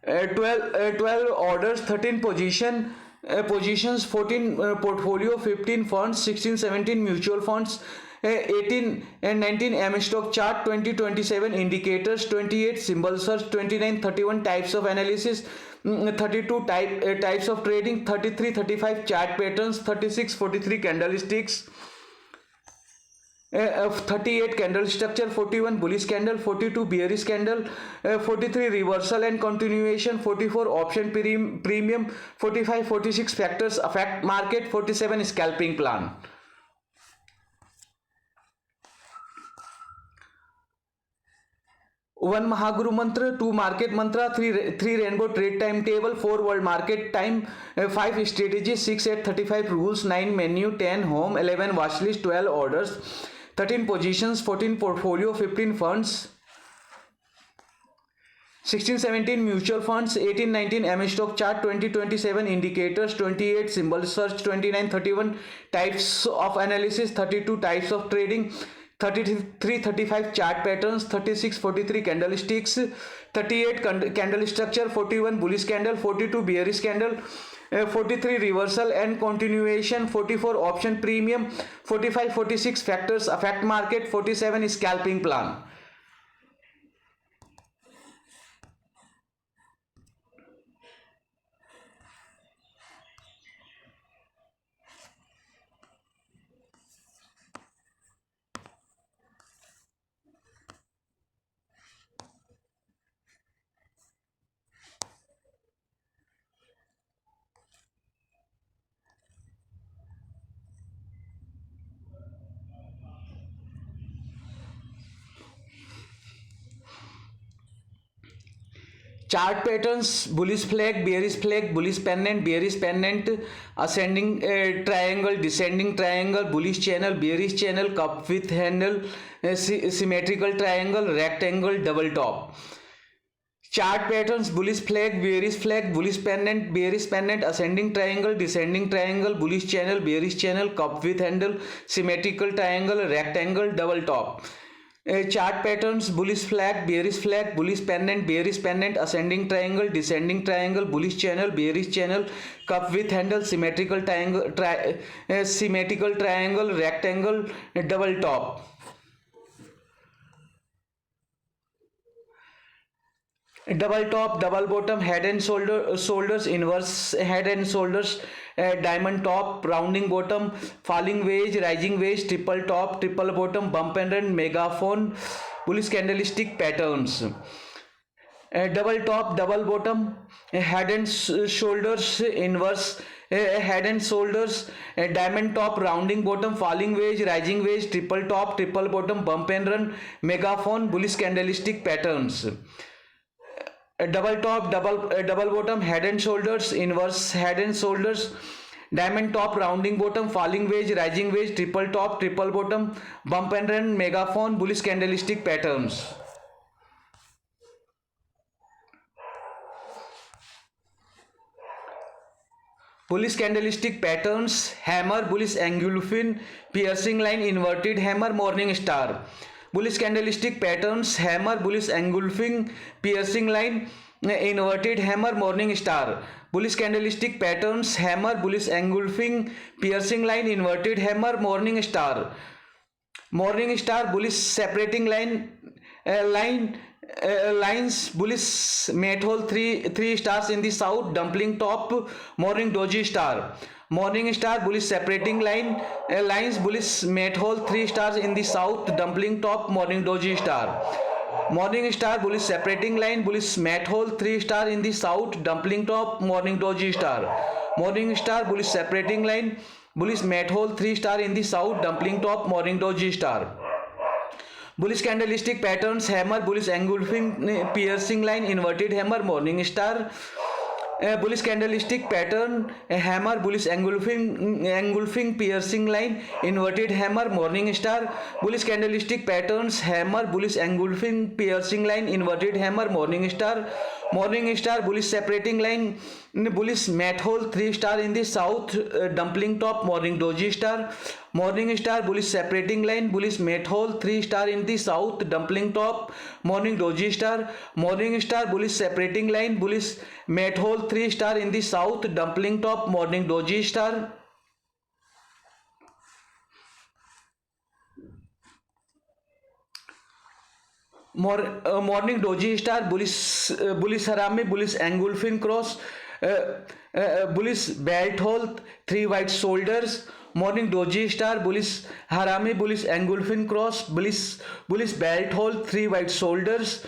12 orders, 13 positions, 14 portfolio, 15 funds, 16 17 mutual funds, 18 and 19 M stock chart, 20 27 indicators, 28 symbol search, 29 31 types of analysis, 32 types of trading, 33 35 chart patterns, 36 43 candlesticks, 38 candle structure, 41 bullish candle, 42 bearish candle, 43 reversal and continuation, 44 option premium, 45 46 factors affect market, 47 scalping plan. 1 Mahaguru mantra, 2 market mantra, 3 rainbow trade timetable, 4 world market time, 5 strategies, 6 8 35 rules, 9 menu, 10 home, 11 watch list, 12 orders, 13 positions, 14 portfolio, 15 funds, 16 17 mutual funds, 18 19 M stock chart, 20 27 indicators, 28 symbol search, 29 31 types of analysis, 32 types of trading, 33 35 chart patterns, 36 43 candlesticks, 38 candle structure, 41 bullish candle, 42 bearish candle, 43 reversal and continuation, 44 option premium, 45 46 factors affect market, 47 scalping plan. Chart patterns: bullish flag, bullish pennant, bearish pennant, ascending triangle, descending triangle, bullish channel, bearish channel, cup with handle, symmetrical triangle, rectangle, double top. Chart patterns: bullish flag, bullish pennant, bearish pennant, ascending triangle, descending triangle, bullish channel, bearish channel, cup with handle, symmetrical triangle, rectangle, double top. Chart patterns: bullish flag, bullish pennant, bearish pennant, ascending triangle, descending triangle, bullish channel, bearish channel, cup with handle, symmetrical triangle, rectangle, double top. Double top, double bottom, head and shoulders, inverse head and shoulders, diamond top, rounding bottom, falling wedge, rising wedge, triple top, triple bottom, bump and run, megaphone, bullish candlestick patterns. double top, double bottom, head and shoulders inverse, head and shoulders, diamond top, rounding bottom, falling wedge, rising wedge, triple top, triple bottom, bump and run, megaphone, bullish candlestick patterns. Double top, double bottom, head and shoulders inverse, head and shoulders, diamond top, rounding bottom, falling wedge, rising wedge, triple top, triple bottom, bump and run, megaphone, bullish candlestick patterns. Bullish candlestick patterns: hammer, bullish engulfing, piercing line, inverted hammer, morning star. Bullish candlestick patterns: hammer, bullish engulfing, piercing line, inverted hammer, morning star. Bullish candlestick patterns: hammer, bullish engulfing, piercing line, inverted hammer, morning star. Morning star, bullish separating lines, bullish mat hole, three stars in the south, dumpling top, morning doji star. Morning star, bullish separating lines, bullish mat hole, 3 stars in the south, dumpling top, morning doji star. Morning star, bullish separating line, bullish mat hole, 3 star in the south, dumpling top, morning doji star. Morning star, bullish separating line, bullish mat hole, 3 star in the south, dumpling top, morning doji star. Bullish candlestick patterns: hammer, bullish engulfing, piercing line, inverted hammer, morning star. Bullish candlestick pattern: hammer, bullish engulfing, piercing line, inverted hammer, morning star. Bullish candlestick patterns: hammer, bullish engulfing, piercing line, inverted hammer, morning star. Morning star, bullish separating line, bullish mat hole, 3 star in the south, dumpling top, morning doji star. Morning star, bullish separating line, bullish mat hole, 3 star in the south, dumpling top, morning doji star. Morning star, bullish separating line, bullish mat hole, 3 star in the south, dumpling top, morning doji star. Morning doji star, bullish harami, bullish engulfing cross, bullish belt hole, 3 white shoulders. Morning doji star, bullish harami, bullish engulfing cross, bullish belt hole, 3 white shoulders.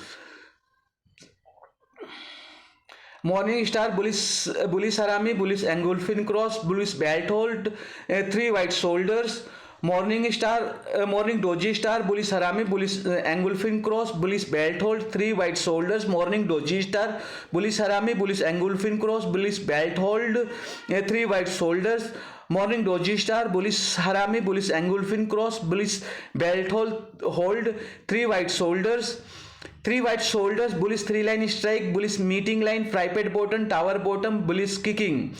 Morning star, bullish harami, bullish engulfing cross, bullish belt hold, 3 white shoulders. Morning star, morning doji star, bullish harami, bullish engulfing cross, bullish belt hold, 3 white shoulders. Morning doji star, bullish harami, bullish engulfing cross, bullish belt hold, 3 white shoulders. Morning doji star, bullish harami, bullish engulfing cross, bullish belt hold, 3 white shoulders. 3 white shoulders, bullish 3 line strike, bullish meeting line, tripod bottom, tower bottom, bullish kicking.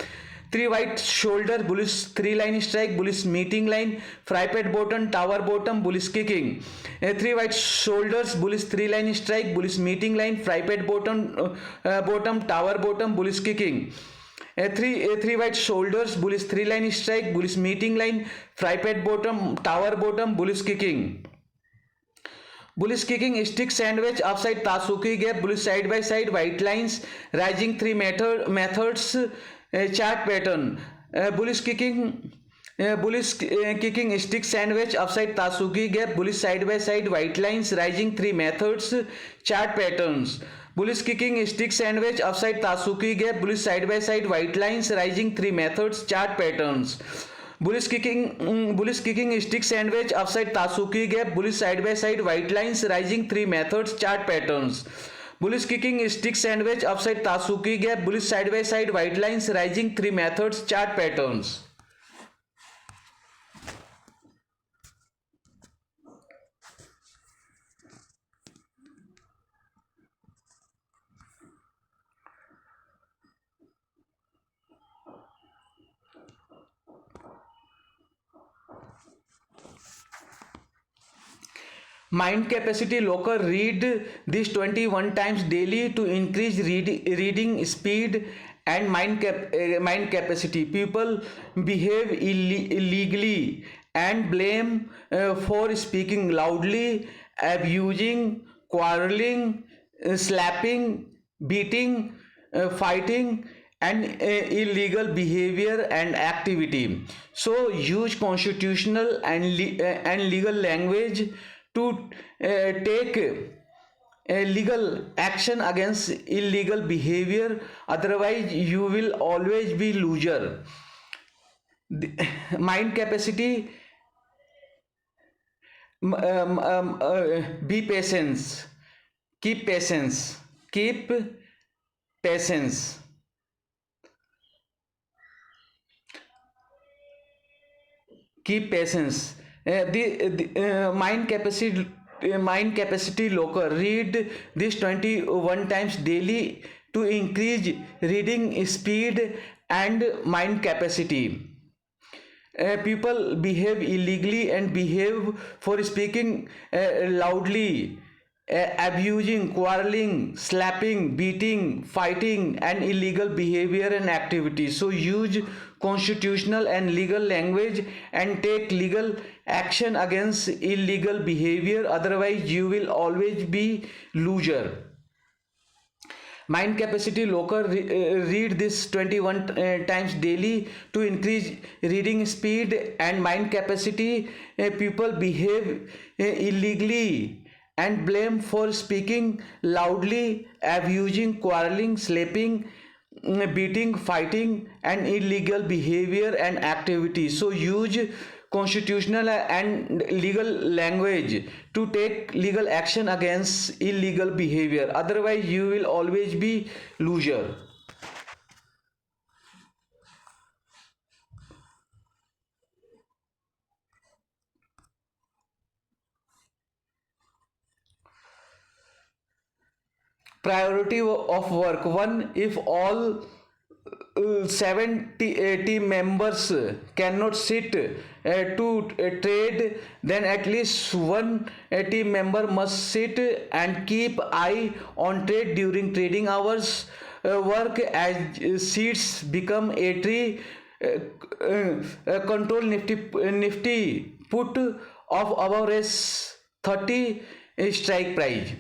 3 white shoulder, bullish 3 line strike, bullish meeting line, tripod bottom, tower bottom, bullish kicking. 3 white shoulders, bullish 3 line strike, bullish meeting line, tripod bottom, tower bottom, bullish kicking. 3 white shoulders, bullish 3 line strike, bullish meeting line, tripod bottom, tower bottom, bullish kicking. Bullish kicking, stick sandwich, upside Tasuki gap, bullish side by side, white lines, rising 3 methods, chart pattern. Bullish kicking, stick sandwich, upside Tasuki gap, bullish side by side, white lines, rising 3 methods, chart patterns. Bullish kicking, stick sandwich, upside Tasuki gap, bullish side by side, white lines, rising 3 methods, chart patterns. Bullish kicking, stick sandwich, upside Tasuki gap, bullish side by side, white lines, rising 3 methods, chart patterns. Bullish kicking, stick sandwich, upside Tasuki gap, bullish side by side, white lines, rising 3 methods, chart patterns. Mind capacity locker: read this 21 times daily to increase reading speed and mind capacity. People behave illegally and blame for speaking loudly, abusing, quarreling, slapping, beating, fighting, and illegal behavior and activity. So use constitutional and legal language to take a legal action against illegal behavior, otherwise you will always be loser. Mind capacity, be patience, keep patience, keep patience. Keep patience. Mind capacity locker. Read this 21 times daily to increase reading speed and mind capacity. People behave illegally and behave for speaking loudly, abusing, quarreling, slapping, beating, fighting, and illegal behavior and activities. So use constitutional and legal language and take legal action against illegal behavior. Otherwise, you will always be loser. Mind capacity locker. Read this 21 times daily to increase reading speed and mind capacity. People behave illegally and blame for speaking loudly, abusing, quarreling, slapping, beating, fighting, and illegal behavior and activities. So use constitutional and legal language to take legal action against illegal behavior. Otherwise, you will always be loser. Priority of work. One, if all 70 team members cannot sit to trade, then at least one team member must sit and keep eye on trade during trading hours. Work as seats become a tree. Control nifty put of our S30 strike price.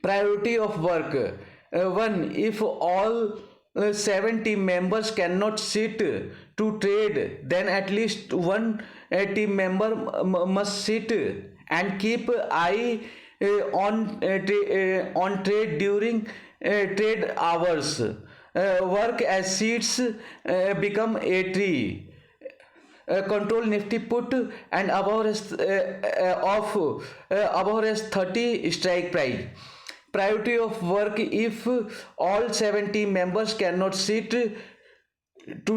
Priority of work. One, if all 70 members cannot sit to trade, then at least one team member must sit and keep eye on trade during trade hours. Work as seats become a tree. Control nifty put and above above 30 strike price. Priority of work. If all 70 members cannot sit to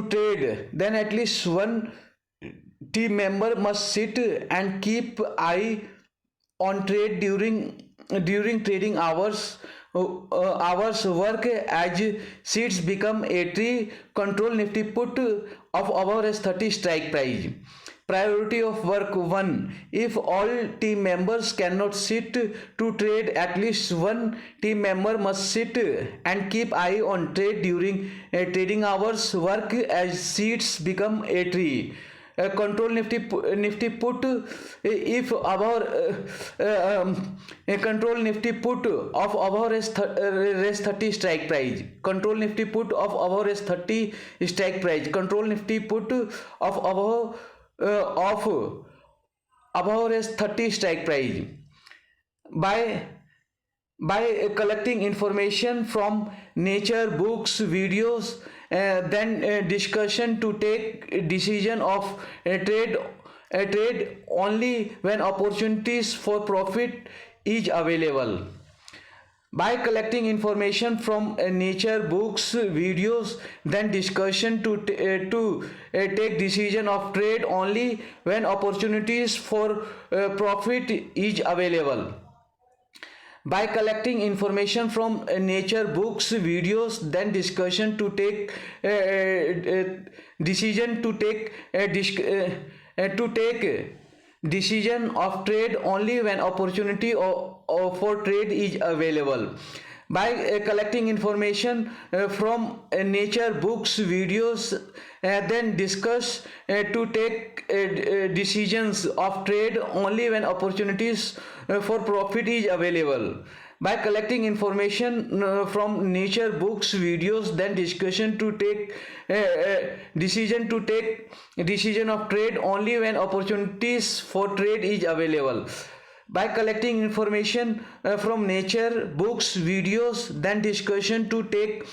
trade, then at least one team member must sit and keep eye on trade during trading hours. Work as seats become a tree. Control nifty put of above S30 strike price. Priority of work. One, if all team members cannot sit to trade, at least one team member must sit and keep eye on trade during trading hours. Work as seats become a tree. Control nifty put if control nifty put of our S30 strike price. Control nifty put of our S30 strike price. Control nifty put of our above S30 strike price. By collecting information from nature, books, videos, then discussion to take decision of trade only when opportunities for profit is available. By collecting information from nature, books, videos, then discussion to take decision of trade only when opportunities for profit is available. By collecting information from nature, books, videos, then discussion to take decision to take decision of trade only when opportunity for trade is available. By collecting information from nature, books, videos, then discuss to take decisions of trade only when opportunities for profit is available. By collecting information from nature, books, videos, then discussion to take decision to take decision of trade only when opportunities for trade is available. by collecting information from nature, books, videos, then discussion to take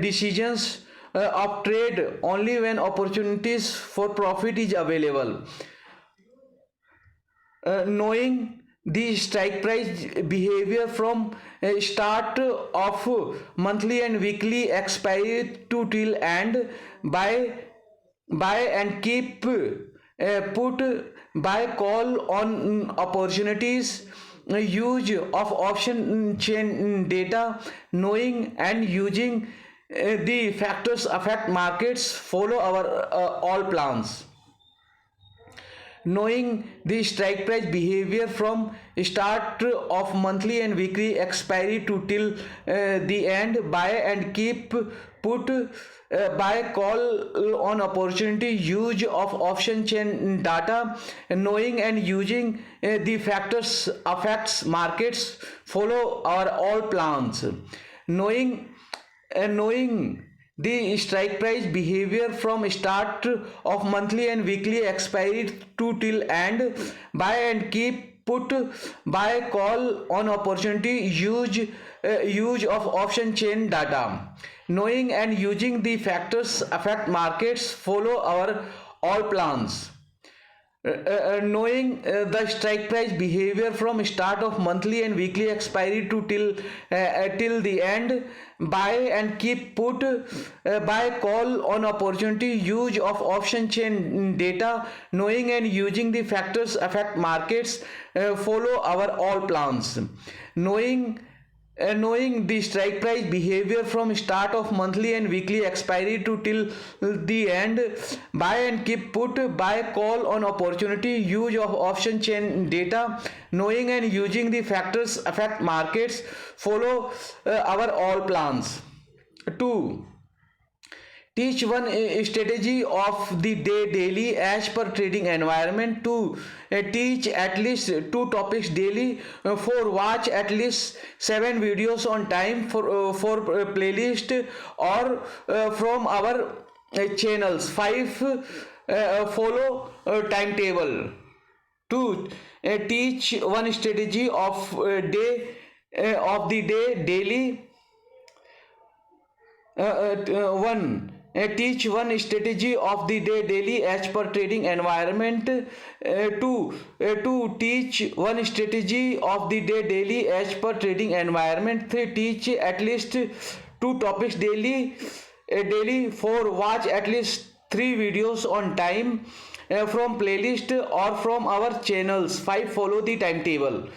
decisions of trade only when opportunities for profit is available. Knowing the strike price behavior from start of monthly and weekly expiry to till end, buy buy and keep put, buy call on opportunities, use of option chain data, knowing and using the factors affect markets, follow our all plans. Knowing the strike price behavior from start of monthly and weekly expiry to till the end, buy and keep put, buy call on opportunity, use of option chain data, knowing and using the factors affects markets, follow our all plans. Knowing the strike price behavior from start of monthly and weekly expiry to till end, buy and keep put, buy call on opportunity, use of option chain data, knowing and using the factors affect markets, follow our all plans. Knowing the strike price behavior from start of monthly and weekly expiry to till the end, buy and keep put, buy call on opportunity, use of option chain data, knowing and using the factors affect markets, follow our all plans. Knowing the strike price behavior from start of monthly and weekly expiry to till the end, buy and keep put, buy call on opportunity, use of option chain data, knowing and using the factors affect markets, follow our all plans. 2. Teach one strategy of the day daily as per trading environment. 2. Teach at least 2 topics daily. 4. Watch at least 7 videos on time for playlist or from our channels. 5. Follow timetable. 2. Teach one strategy of the day daily. 1. Teach one strategy of the day daily as per trading environment. 2. Teach one strategy of the day daily as per trading environment. 3. Teach at least 2 topics daily. 4. Watch at least 3 videos on time from playlist or from our channels. 5. Follow the timetable.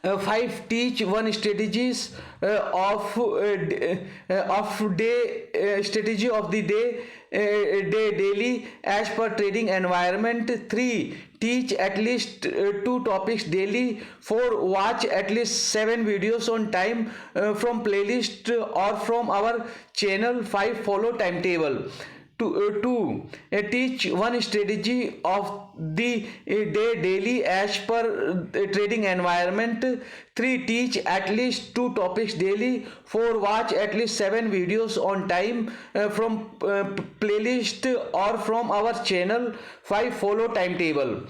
5. Teach one strategies of day strategy of the day daily as per trading environment. 3. Teach at least 2 topics daily. 4. Watch at least 7 videos on time from playlist or from our channel. 5. Follow timetable. 2. Teach one strategy of the day daily as per trading environment. 3. Teach at least 2 topics daily. 4. Watch at least 7 videos on time from playlist or from our channel. 5. Follow timetable.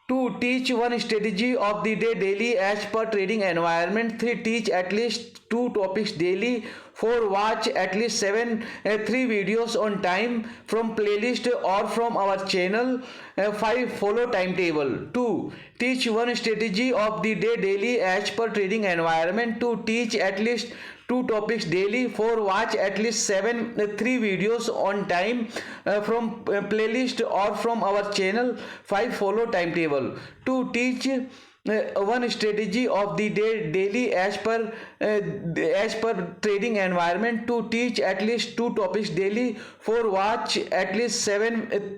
2. Teach one strategy of the day daily as per trading environment. 3. Teach at least 2 topics daily. 4. Watch at least 3 videos on time from playlist or from our channel. 5. Follow timetable. 2. Teach one strategy of the day daily as per trading environment. 2. Teach at least 2 topics daily. 4. Watch at least 3 videos on time from playlist or from our channel. 5. Follow timetable. 2. Teach one strategy of the day daily as per trading environment. To teach at least 2 topics daily. 4. Watch at least 3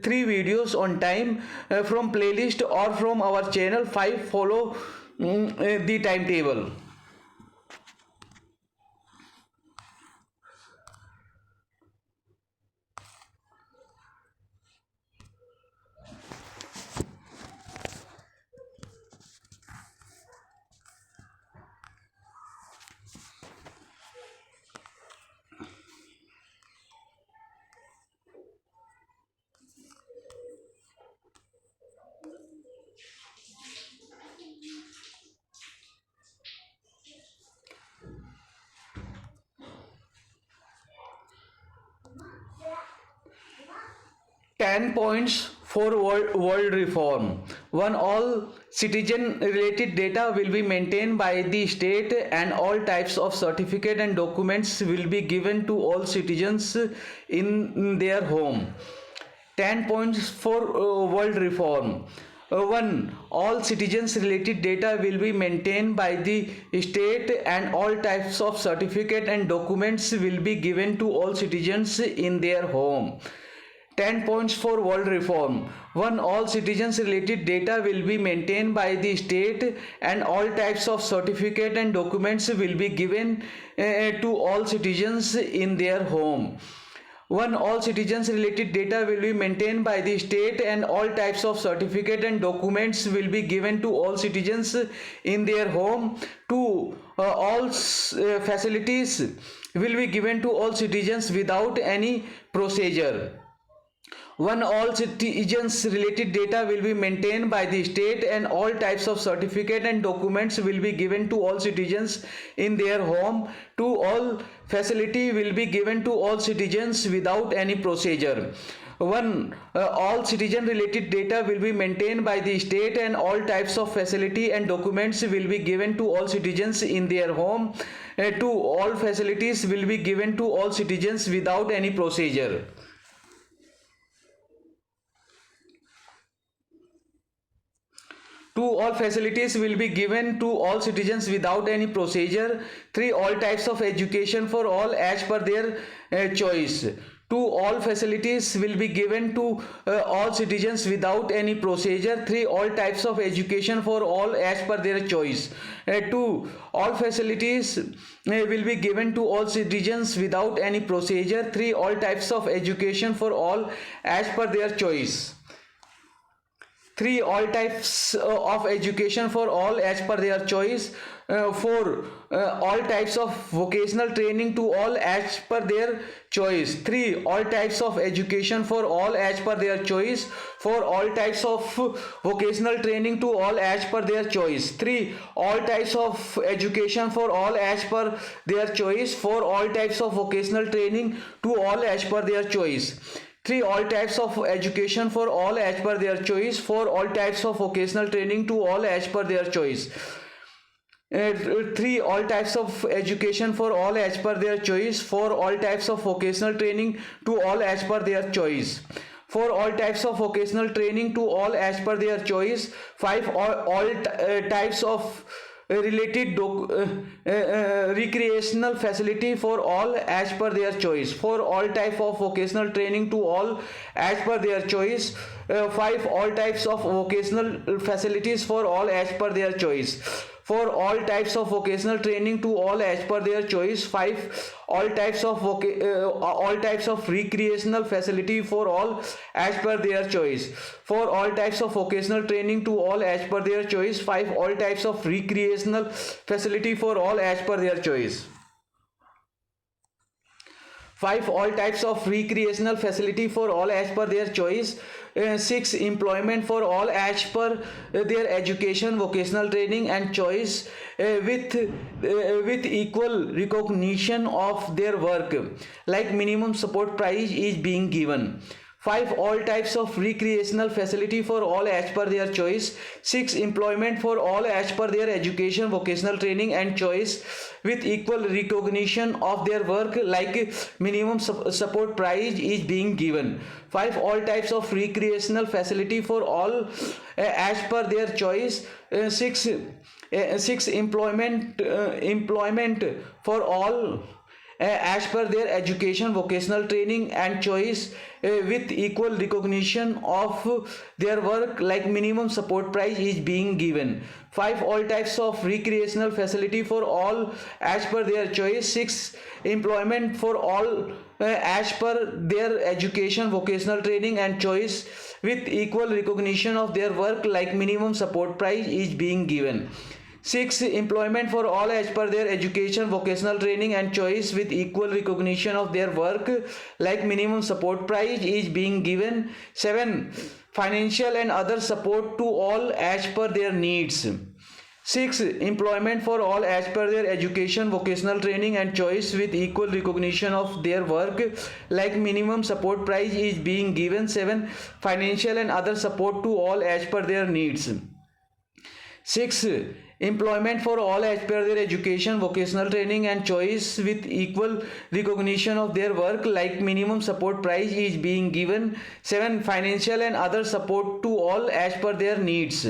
videos on time from playlist or from our channel. 5. Follow the timetable. 10 points for world reform. 1. All citizen related data will be maintained by the state, and all types of certificate and documents will be given to all citizens in their home. 10 points for world reform. 1. All citizens related data will be maintained by the state, and all types of certificate and documents will be given to all citizens in their home. 10 points for world reform. 1. All citizens related data will be maintained by the state, and all types of certificate and documents will be given to all citizens in their home. 1. All citizens related data will be maintained by the state, and all types of certificate and documents will be given to all citizens in their home. 2. All facilities will be given to all citizens without any procedure. 1. All citizens related data will be maintained by the state, and all types of certificate and documents will be given to all citizens in their home. 2. All facility will be given to all citizens without any procedure. 1. All citizen related data will be maintained by the state, and all types of facility and documents will be given to all citizens in their home. 2. All facilities will be given to all citizens without any procedure. 2. All facilities will be given to all citizens without any procedure. 3. All types of education for all as per their choice. 2. All facilities will be given to all citizens without any procedure. 3. All types of education for all as per their choice. 2. All facilities will be given to all citizens without any procedure. 3. All types of education for all as per their choice. 3. All types of education for all as per their choice. 4. All types of vocational training to all as per their choice. 3. All types of education for all as per their choice. 4. All types of vocational training to all as per their choice. 3. All types of education for all as per their choice. 4. All types of vocational training to all as per their choice. 3. All types of education for all as per their choice. 4. All types of vocational training to all as per their choice. 3. All types of education for all as per their choice. 4. All types of vocational training to all as per their choice. 4. All types of vocational training to all as per their choice. 5. All types of related recreational facility for all as per their choice. 4. All type of vocational training to all as per their choice. 5. All types of vocational facilities for all as per their choice. 4. All types of vocational training to all as per their choice. 5. All types of recreational facility for all as per their choice. 4. All types of vocational training to all as per their choice. 5. All types of recreational facility for all as per their choice. 5. All types of recreational facility for all as per their choice. 6. Employment for all as per their education, vocational training and choice, with equal recognition of their work, like minimum support price is being given. 5. All types of recreational facility for all as per their choice. 6. Employment for all as per their education, vocational training and choice, with equal recognition of their work, like minimum support price is being given. 5. All types of recreational facility for all as per their choice. 6. Employment for all as per their education, vocational training and choice, with equal recognition of their work, like minimum support price is being given. 5. All types of recreational facility for all as per their choice. 6. Employment for all as per their education, vocational training and choice, with equal recognition of their work, like minimum support price is being given. 6. Employment for all as per their education, vocational training and choice, with equal recognition of their work, like minimum support price is being given. 7. Financial and other support to all as per their needs. 6. Employment for all as per their education, vocational training and choice with equal recognition of their work, like minimum support price is being given. 7. Financial and other support to all as per their needs. 6. Employment for all as per their education, vocational training and choice with equal recognition of their work, like minimum support price is being given. 7. Financial and other support to all as per their needs.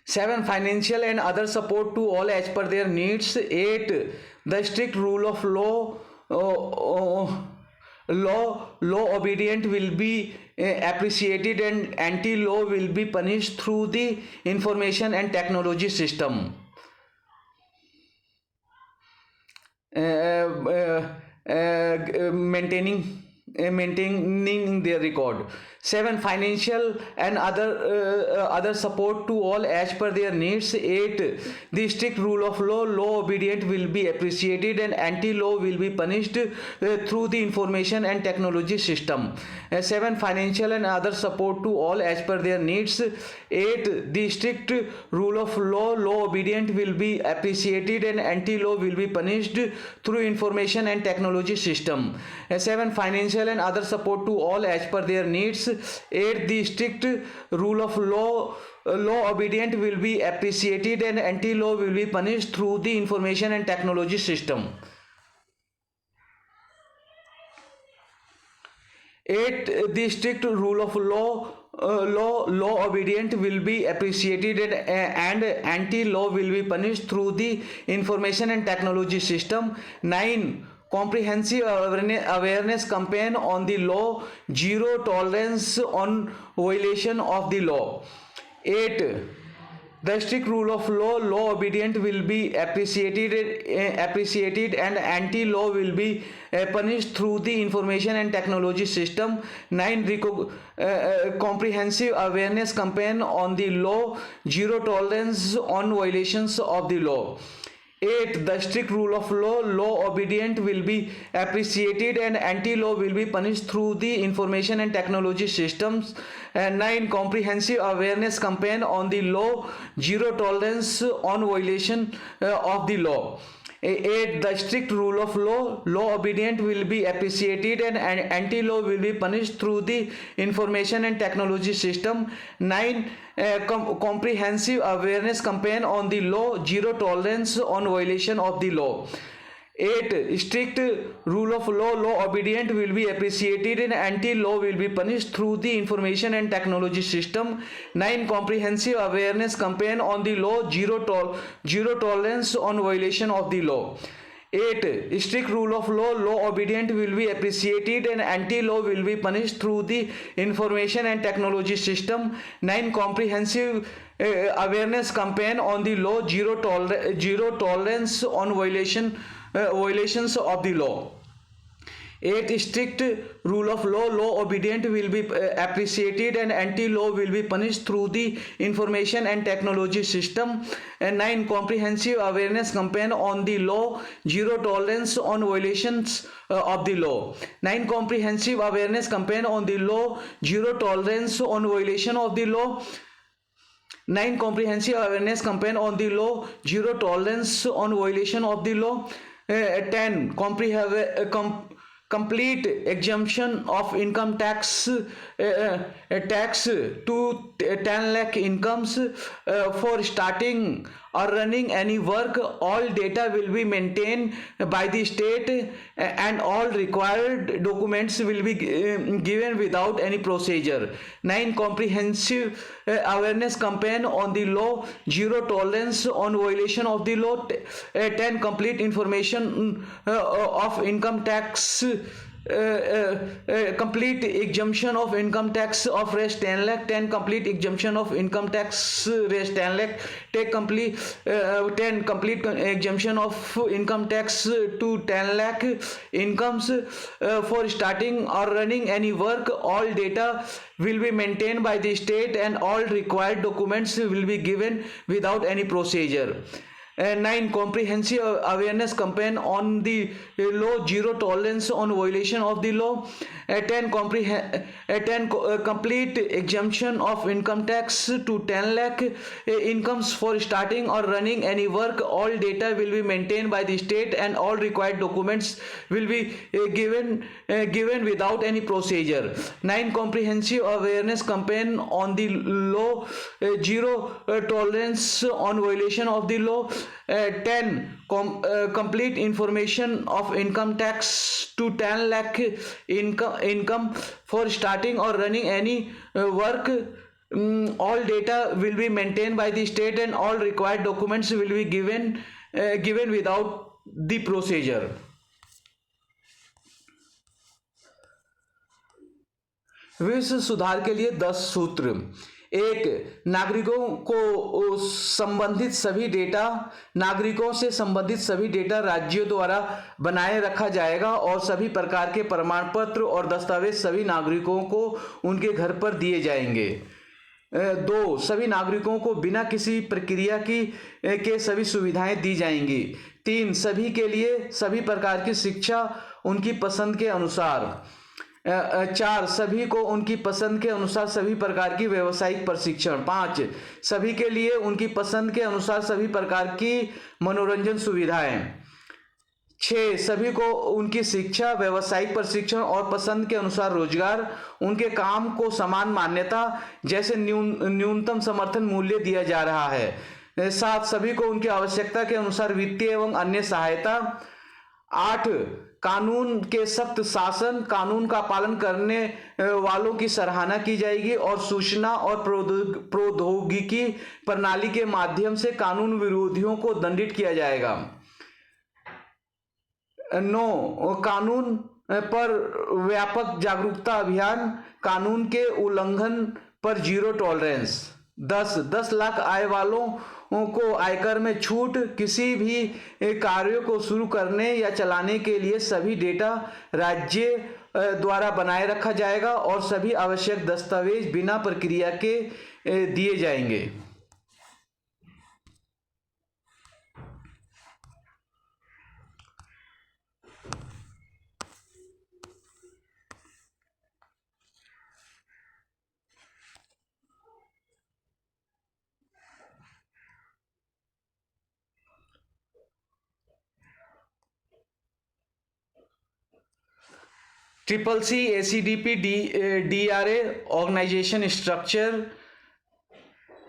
7. Financial and other support to all as per their needs. 8. The strict rule of law. Law obedient will be appreciated and anti-law will be punished through the information and technology system. Maintaining their record. 7. Financial and other support to all as per their needs. 8. The strict rule of law obedient will be appreciated and anti-law will be punished through the information and technology system. 7. Financial and other support to all as per their needs. 8. The strict rule of law obedient will be appreciated and anti-law will be punished through information and technology system. 7. Financial and other support to all as per their needs. 8. The strict rule of law obedient will be appreciated and anti-law will be punished through the information and technology system. 8. The strict rule of law obedient will be appreciated and anti-law will be punished through the information and technology system. 9. Comprehensive awareness campaign on the law, zero tolerance on violation of the law. 8. The strict rule of law obedient will be appreciated and anti-law will be punished through the information and technology system. 9. Comprehensive awareness campaign on the law, zero tolerance on violations of the law. 8. The strict rule of law obedient will be appreciated and anti-law will be punished through the information and technology systems. 9. Comprehensive awareness campaign on the law, zero tolerance on violation of the law. 8. The strict rule of law obedient will be appreciated and anti-law will be punished through the information and technology system. 9. Comprehensive awareness campaign on the law, zero tolerance on violation of the law. 8. Strict rule of law obedient will be appreciated and anti-law will be punished through the information and technology system. 9. Comprehensive awareness campaign on the law, zero tolerance on violation of the law. 8. Strict rule of law obedient will be appreciated and anti-law will be punished through the information and technology system. 9. Comprehensive awareness campaign on the law, zero tolerance on violations of the law. 8. Strict rule of law obedient will be appreciated and anti-law will be punished through the information and technology system. And 9. Comprehensive awareness campaign on the law, zero tolerance on violations of the law. 9. Comprehensive awareness campaign on the law, zero tolerance on violation of the law. 9. Comprehensive awareness campaign on the law, zero tolerance on violation of the law. 10. Complete exemption of income tax to 10 lakh incomes for starting or running any work. All data will be maintained by the state and all required documents will be given without any procedure. 9. Comprehensive awareness campaign on the law, zero tolerance on violation of the law. 10. Complete information of income tax complete exemption of income tax of res 10 lakh, 10 complete exemption of income tax res 10 lakh, take complete 10 complete exemption of income tax to 10 lakh incomes for starting or running any work. All data will be maintained by the state and all required documents will be given without any procedure. 9 comprehensive awareness campaign on the law, zero tolerance on violation of the law. 10 complete exemption of income tax to 10 lakh incomes for starting or running any work. All data will be maintained by the state and all required documents will be given without any procedure. 9 comprehensive awareness campaign on the law, zero tolerance on violation of the law. 10 complete information of income tax to 10 lakh income for starting or running any work. All data will be maintained by the state and all required documents will be given without the procedure. विश्व सुधार के लिए 10 सूत्र। 1. नागरिकों से संबंधित सभी data राज्यों द्वारा बनाए रखा जाएगा और सभी प्रकार के प्रमाण पत्र और दस्तावेज सभी नागरिकों को उनके घर पर दिए जाएंगे। 2. सभी नागरिकों को बिना किसी प्रक्रिया के सभी सुविधाएं दी जाएंगी। 3. सभी के लिए सभी प्रकार की शिक्षा उनकी पसंद के अनुसार। 4. सभी को उनकी पसंद के अनुसार सभी प्रकार की व्यावसायिक प्रशिक्षण। 5. सभी के लिए उनकी पसंद के अनुसार सभी प्रकार की मनोरंजन सुविधाएं। 6. सभी को उनकी शिक्षा, व्यावसायिक प्रशिक्षण और पसंद के अनुसार रोजगार, उनके काम को समान मान्यता जैसे न्यूनतम समर्थन मूल्य दिया जा रहा है। 7. सभी को उनकी आवश्यकता के अनुसार वित्तीय एवं अन्य सहायता। 8. कानून के सख्त शासन, कानून का पालन करने वालों की सराहना की जाएगी और सूचना और प्रौद्योगिकी प्रणाली के माध्यम से कानून विरोधियों को दंडित किया जाएगा। 9. कानून पर व्यापक जागरूकता अभियान, कानून के उल्लंघन पर जीरो टॉलरेंस। 10 लाख आय वालों को आयकर में छूट, किसी भी कार्यों को शुरू करने या चलाने के लिए सभी डेटा राज्य द्वारा बनाए रखा जाएगा और सभी आवश्यक दस्तावेज बिना प्रक्रिया के दिए जाएंगे। CCC, ACDP, DRA organization structure,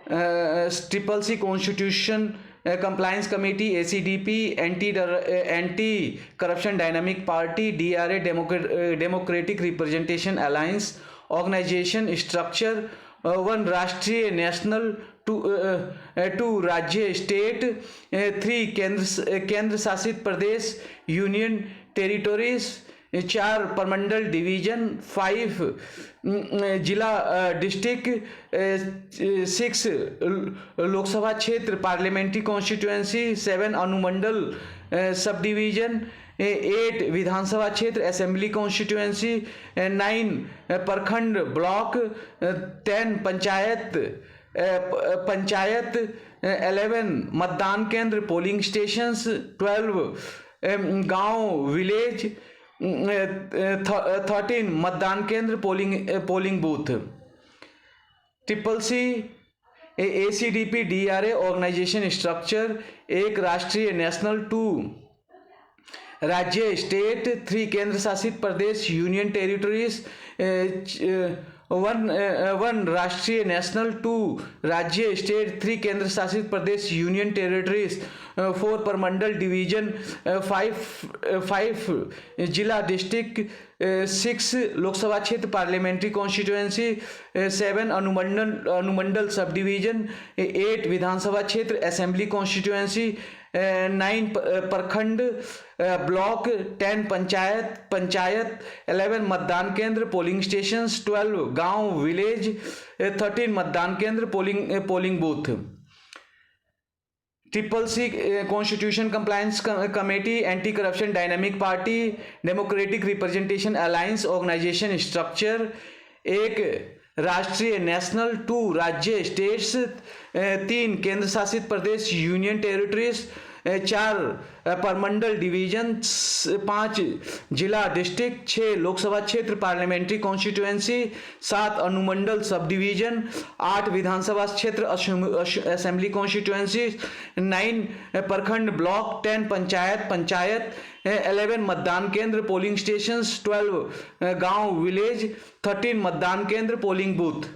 CCC Constitution Compliance Committee, ACDP Anti Corruption Dynamic Party, DRA Democratic Representation Alliance organization structure। 1 राष्ट्रीय नेशनल, 2 राज्य स्टेट, 3 केंद्र शासित प्रदेश यूनियन टेरिटोरीज, 4 प्रमंडल डिवीजन, 5 जिला डिस्ट्रिक्ट, 6 लोकसभा क्षेत्र पार्लियामेंट्री कॉन्स्टिट्यूएंसी, 7 अनुमंडल सब डिवीजन, 8 विधानसभा क्षेत्र असेंबली कॉन्स्टिट्यूएंसी, 9 प्रखंड ब्लॉक, 10 पंचायत, 11 मतदान केंद्र पोलिंग स्टेशंस, 12 गांव विलेज, 13 मतदान केंद्र polling booth. CCC, ACDP, DRA organisation structure. 1 राष्ट्रीय नेशनल, 2 राज्य स्टेट, 3 केंद्र शासित प्रदेश यूनियन टेरिटोरीज, 1 राष्ट्रीय नेशनल, 2 राज्य स्टेट, 3 केंद्र शासित प्रदेश यूनियन टेरिटरीज, 4 प्रमंडल डिवीजन, 5 जिला डिस्ट्रिक्ट, 6 लोकसभा क्षेत्र पार्लियामेंट्री कॉन्स्टिट्यूएंसी, 7 अनुमंडल सब डिवीजन, 8 विधानसभा क्षेत्र असेंबली कॉन्स्टिट्यूएंसी, 9 प्रखंड ब्लॉक, 10 पंचायत, 11 मतदान केंद्र पोलिंग स्टेशन, 12 गांव विलेज, 13 मतदान केंद्र polling booth. Triple C constitution compliance committee, anti corruption dynamic party, democratic representation alliance organisation structure, एक राष्ट्रीय नेशनल, 2 राज्य स्टेट्स, 3 केंद्र शासित प्रदेश यूनियन टेरिटरीज, 4 परमंडल डिवीजन, 5 जिला डिस्ट्रिक्ट, 6 लोकसभा क्षेत्र पार्लियामेंट्री कॉन्स्टिट्यूएंसी, 7 अनुमंडल सब डिवीजन, 8 विधानसभा क्षेत्र असेंबली कॉन्स्टिट्यूएंसी, 9 प्रखंड ब्लॉक, 10 पंचायत, 11 मतदान केंद्र पोलिंग स्टेशंस, 12 गांव विलेज, 13 मतदान केंद्र polling booth.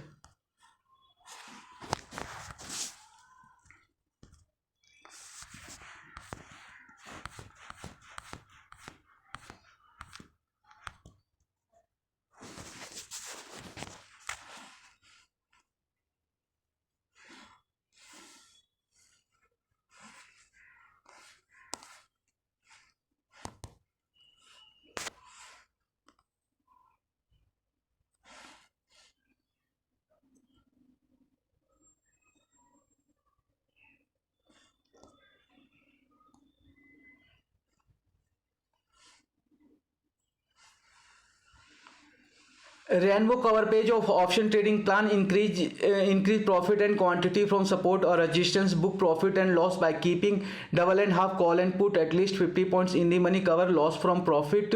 Rainbow cover page of option trading plan increase profit and quantity from support or resistance, book profit and loss by keeping double and half call and put at least 50 points in the money, cover loss from profit,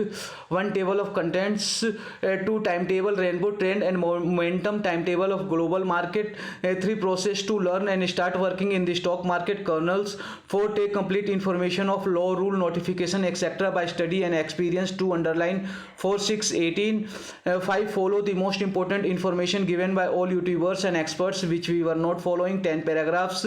1 table of contents, 2 timetable rainbow trend and momentum timetable of global market, 3 process to learn and start working in the stock market kernels, 4 take complete information of law, rule, notification etc by study and experience, 2 underline 4 6 18, 5 follow the most important information given by all YouTubers and experts which we were not following, 10 paragraphs,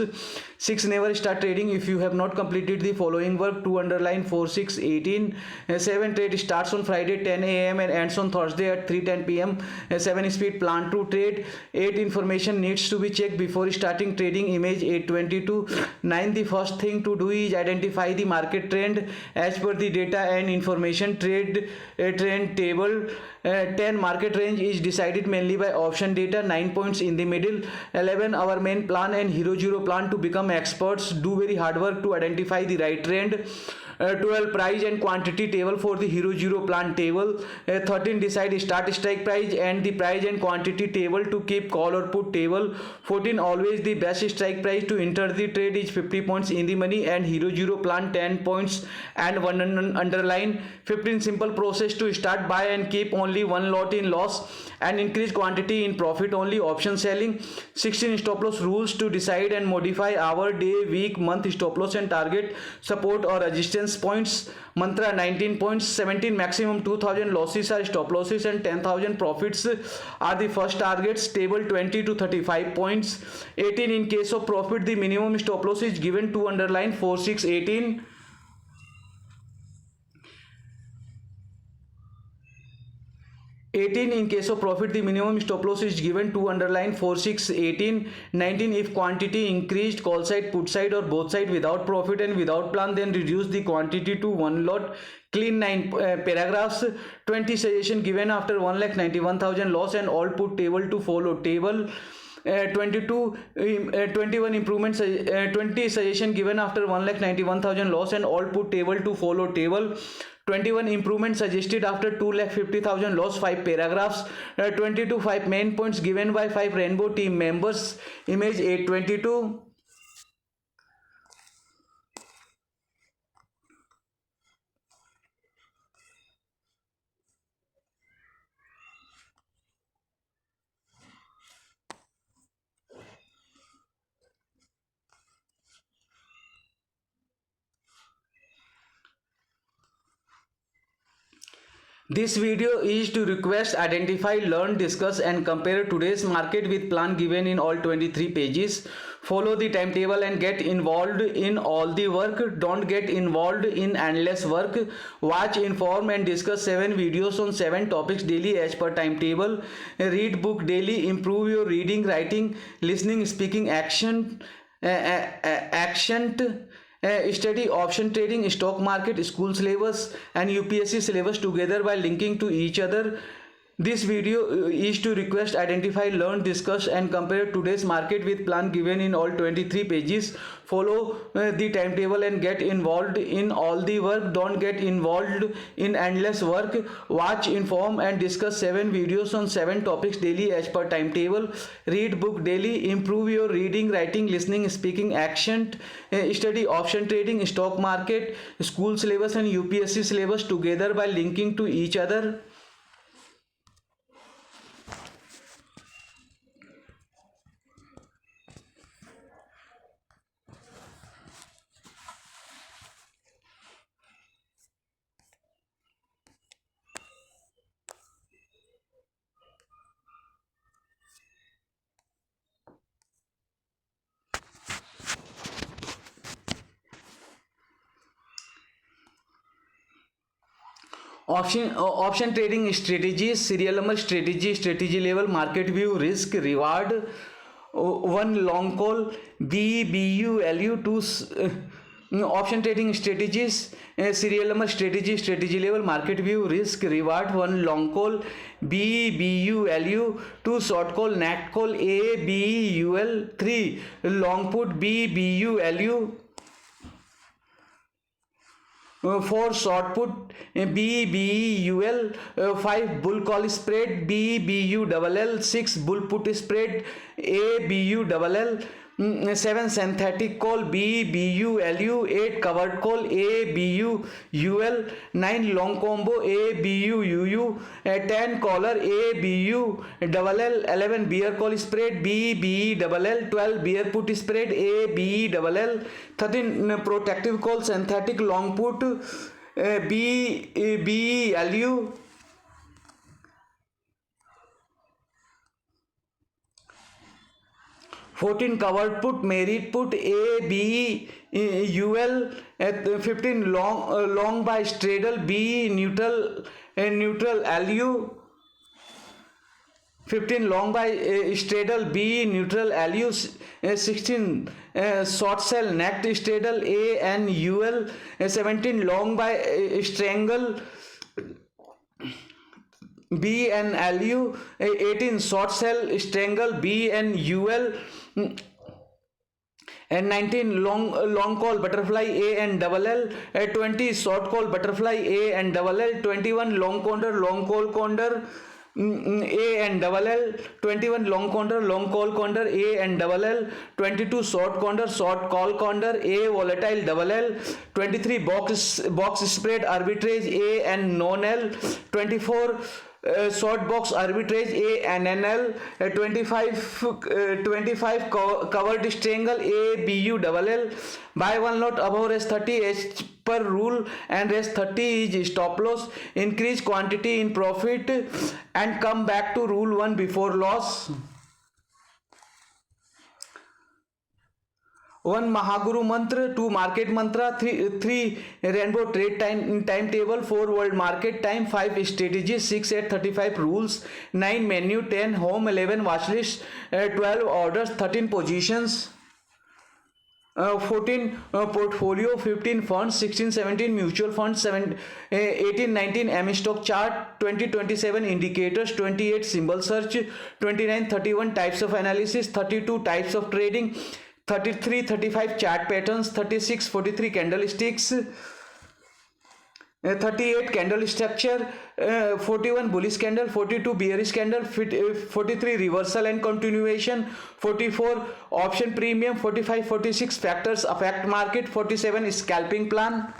6 never start trading if you have not completed the following work, 2 underline 4 6 18, 7 trade starts on Friday 10 a.m. and ends on Thursday at 3:10 p.m, 7 speed plan to trade, 8 information needs to be checked before starting trading, image 822, 9 the first thing to do is identify the market trend as per the data and information trend table, 10 market range is decided mainly by option data, 9 points in the middle, 11 our main plan and hero zero plan to become experts, do very hard work to identify the right trend, 12 price and quantity table for the hero zero plan table, 13 decide start strike price and the price and quantity table to keep call or put table, 14 always the best strike price to enter the trade is 50 points in the money and hero zero plan 10 points and 1 underline, 15 simple process to start buy and keep only 1 lot in loss and increase quantity in profit only, option selling, 16 stop loss rules to decide and modify hour, day, week, month stop loss and target support or resistance points, mantra 19 points, 17 maximum 2000 losses are stop losses and 10,000 profits are the first targets, table 20 to 35 points, 18 in case of profit the minimum stop loss is given, 2 underline 4 6 18, 18 in case of profit the minimum stop loss is given, 2 underline 4 6 18, 19 if quantity increased call side put side or both side without profit and without plan then reduce the quantity to 1 lot, clean 9 paragraphs, 20 suggestion given after 1,91,000 loss and all put table to follow table, 21 improvements, 20 suggestion given after 1,91,000 loss and all put table to follow table, 21 improvement suggested after 2,50,000 loss, 5 paragraphs, 22 5 main points given by 5 rainbow team members, image 822. This video is to request, identify, learn, discuss and compare today's market with plan given in all 23 pages. Follow the timetable and get involved in all the work. Don't get involved in endless work. Watch, inform and discuss 7 videos on 7 topics daily as per timetable. Read book daily. Improve your reading, writing, listening, speaking, Study option trading, stock market, school syllabus and UPSC syllabus together by linking to each other. This video is to request identify, learn, discuss and compare today's market with plan given in all 23 pages. Follow the timetable and get involved in all the work. Don't get involved in endless work. Watch, inform and discuss 7 videos on 7 topics daily as per timetable. Read book daily. Improve your reading, writing, listening, speaking, accent. Study option trading, stock market, school syllabus and UPSC syllabus together by linking to each other. Option trading strategies, serial number strategy, strategy level, market view, risk, reward. One long call, BBULU, two option trading strategies, serial number strategy, strategy level, market view, risk, reward. One long call, BBULU, two short call, net call, ABUL, three long put, BBULU. 4 short put, BBUL, 5 bull call spread, BBULL, 6 bull put spread, ABULL, 7 synthetic call, BBULU, 8 covered call, ABUUL, 9 long combo, ABUUU, 10 caller, ABULL, 11 bear call spread, BBELL, 12 bear put spread, ABELL, 13 protective call, synthetic long put, BBLU, 14 covered put, merit put, ABUL, 15 long by straddle, B neutral LU, 15 long by straddle, B neutral LU, 16 short sell necked straddle, A and UL, 17 long by strangle, B and LU, 18 short sell strangle, B and UL, and 19 long call butterfly, A and double L, 20 short call butterfly, A and double L, 21 long condor, long call condor, A and double L, 21 long condor, long call condor, A and double L, 22 short condor, short call condor, A volatile double L, 23 box spread arbitrage, A and non L, 24 short box arbitrage, A and NL, 25 covered strangle, A BU double L, buy one lot above rest 30 as per rule and rest 30 is stop loss, increase quantity in profit and come back to rule 1 before loss. 1 Mahaguru mantra, 2 market mantra, 3 rainbow trade timetable, 4 world market time, 5 strategies, 6 at 35 rules, 9 menu, 10 home, 11 watch list, 12 orders, 13 positions, 14 portfolio, 15 funds, 16 17 mutual funds, 18 19 M stock chart, 20 27 indicators, 28 symbol search, 29 31 types of analysis, 32 types of trading, 33 35 chart patterns, 36 43 candlesticks, 38 candle structure, 41 bullish candle, 42 bearish candle, 43 reversal and continuation, 44 option premium, 45 46 factors affect market, 47 scalping plan.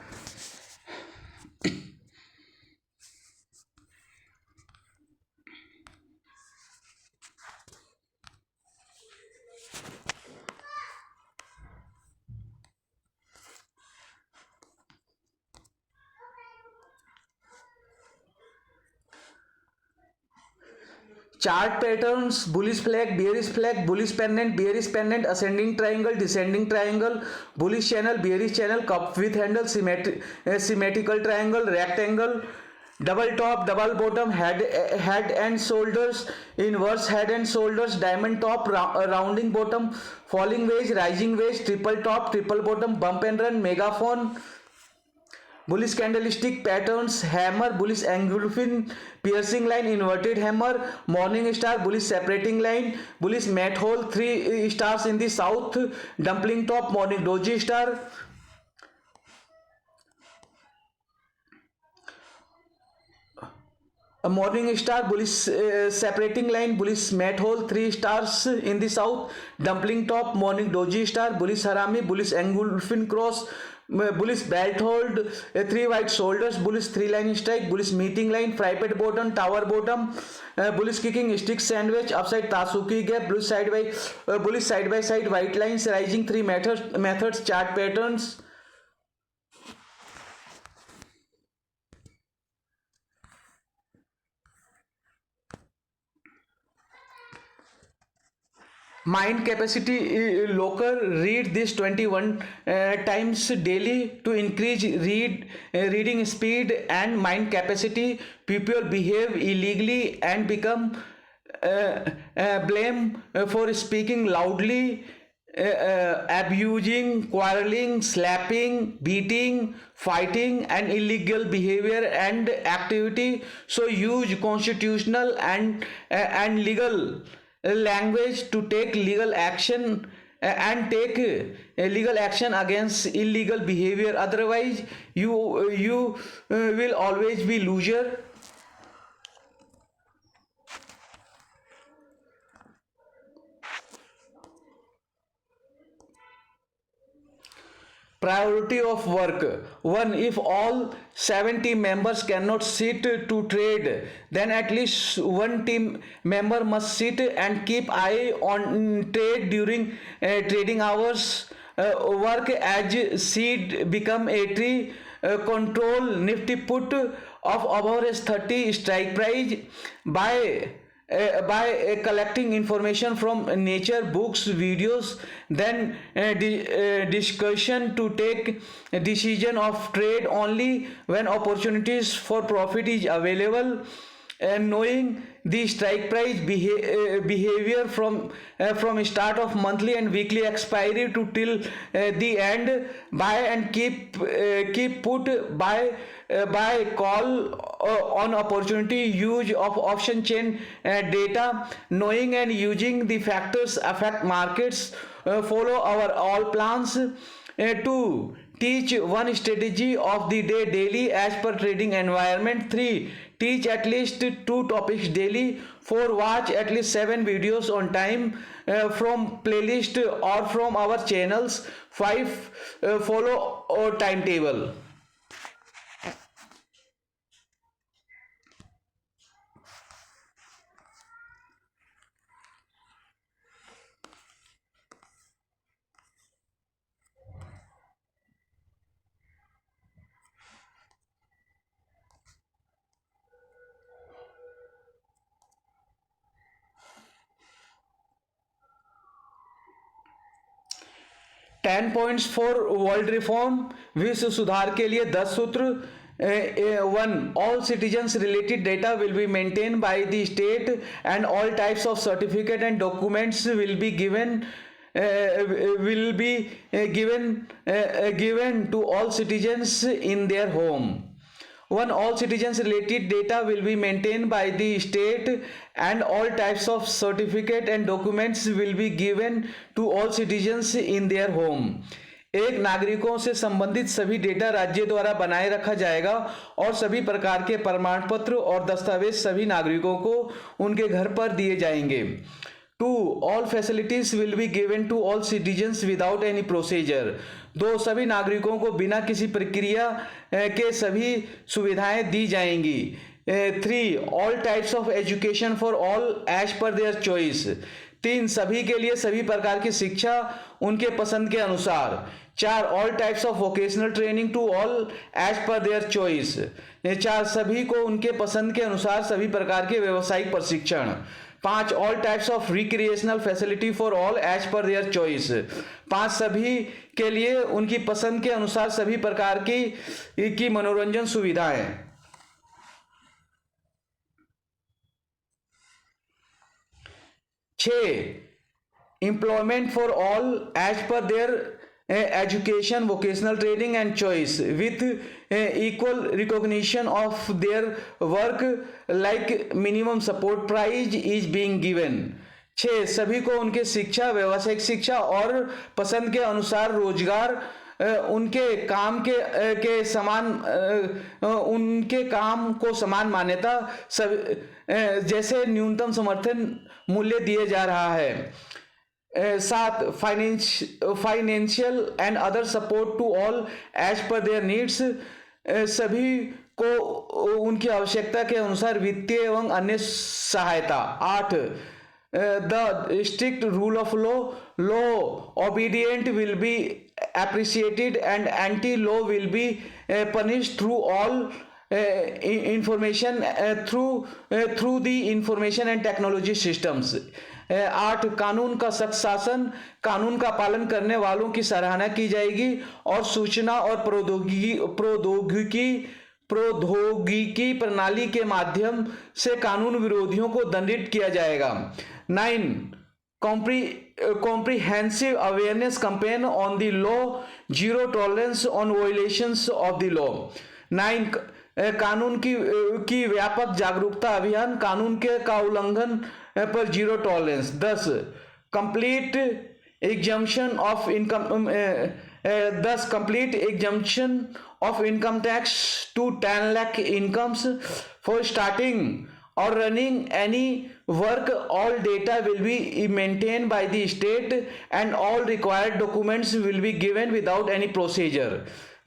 Chart patterns: bullish flag, bullish pennant, bearish pennant, ascending triangle, descending triangle, bullish channel, bearish channel, cup with handle, symmetrical triangle, rectangle, double top, double bottom, head and shoulders, inverse head and shoulders, diamond top, rounding bottom, falling wedge, rising wedge, triple top, triple bottom, bump and run, megaphone, bullish candlestick patterns, hammer, bullish engulfing, piercing line, inverted hammer, morning star, bullish separating line, bullish mat hole, 3 stars in the south, dumpling top, morning doji star, a morning star, bullish separating line, bullish mat hole, 3 stars in the south, dumpling top, morning doji star, bullish harami, bullish engulfing cross, bullish belt hold, 3 white shoulders, bullish 3 line strike, bullish meeting line, fry pit bottom, tower bottom, bullish kicking stick sandwich, upside tasuki gap, bullish side by side white lines, rising 3 methods chart patterns. Mind capacity locker, read this 21 times daily to increase reading speed and mind capacity. People behave illegally and become blame for speaking loudly, abusing, quarreling, slapping, beating, fighting, and illegal behavior and activity. So use constitutional and legal language to take legal action and take legal action against illegal behavior. Otherwise, you will always be loser. Priority of work. 1. If all 70 members cannot sit to trade, then at least one team member must sit and keep eye on trade during trading hours. Work as seed become a tree. Control nifty put of average 30 strike price by collecting information from nature, books, videos, then discussion to take a decision of trade only when opportunities for profit is available, and knowing the strike price behavior from start of monthly and weekly expiry to till the end. Buy and keep put by call on opportunity, use of option chain data, knowing and using the factors affect markets, follow our all plans. 2. Teach one strategy of the day daily as per trading environment. 3. Teach at least 2 topics daily. 4. Watch at least 7 videos on time from playlist or from our channels. 5. Follow a timetable. 10 points for world reform. विश्व सुधार के लिए 10 सूत्र. 1. All citizens related data will be maintained by the state and all types of certificate and documents will be given to all citizens in their home. 1. All citizens related data will be maintained by the state and all types of certificate and documents will be given to all citizens in their home. एक, नागरिकों से संबंधित सभी data राज्य द्वारा बनाए रखा जाएगा और सभी प्रकार के प्रमाण पत्र और दस्तावेज सभी नागरिकों को उनके घर पर दिए जाएंगे. 2. All facilities will be given to all citizens without any procedure. 2. सभी नागरिकों को बिना किसी प्रक्रिया के सभी सुविधाएं दी जाएंगी. 3. All types of education for all as per their choice. 3. सभी के लिए सभी प्रकार की शिक्षा उनके पसंद के अनुसार. 4. All types of vocational training to all as per their choice. 4. सभी को उनके पसंद के अनुसार सभी प्रकार के व्यावसायिक प्रशिक्षण. 5. All types of recreational facility for all as per their choice. 5. सभी के लिए उनकी पसंद के अनुसार सभी प्रकार की मनोरंजन सुविधाएं. 6 employment for all as per their education, vocational training and choice with equal recognition of their work like minimum support price is being given। 6 सभी को उनके शिक्षा, व्यावसायिक शिक्षा और पसंद के अनुसार रोजगार उनके काम के समान उनके काम को समान मान्यता सब जैसे न्यूनतम समर्थन मूल्य दिए जा रहा है। 7 financial and other support to all as per their needs, सभी को उनकी आवश्यकता के अनुसार वित्तीय एवं अन्य सहायता। 8 the strict rule of law obedient will be appreciated and anti-law will be punished through all information through the information and technology systems। 8 कानून का सख्त शासन, कानून का पालन करने वालों की सराहना की जाएगी और सूचना और प्रौद्योगिकी प्रणाली के माध्यम से कानून विरोधियों को दंडित किया जाएगा। 9 comprehensive awareness campaign on the law, zero tolerance on violations of the law। 9 कानून की व्यापक जागरूकता अभियान, कानून का उल्लंघन पर zero tolerance. 10 complete exemption of income 10 complete exemption of income tax to 10 lakh incomes for starting or running any work। all data will be maintained by the state and all required documents will be given without any procedure।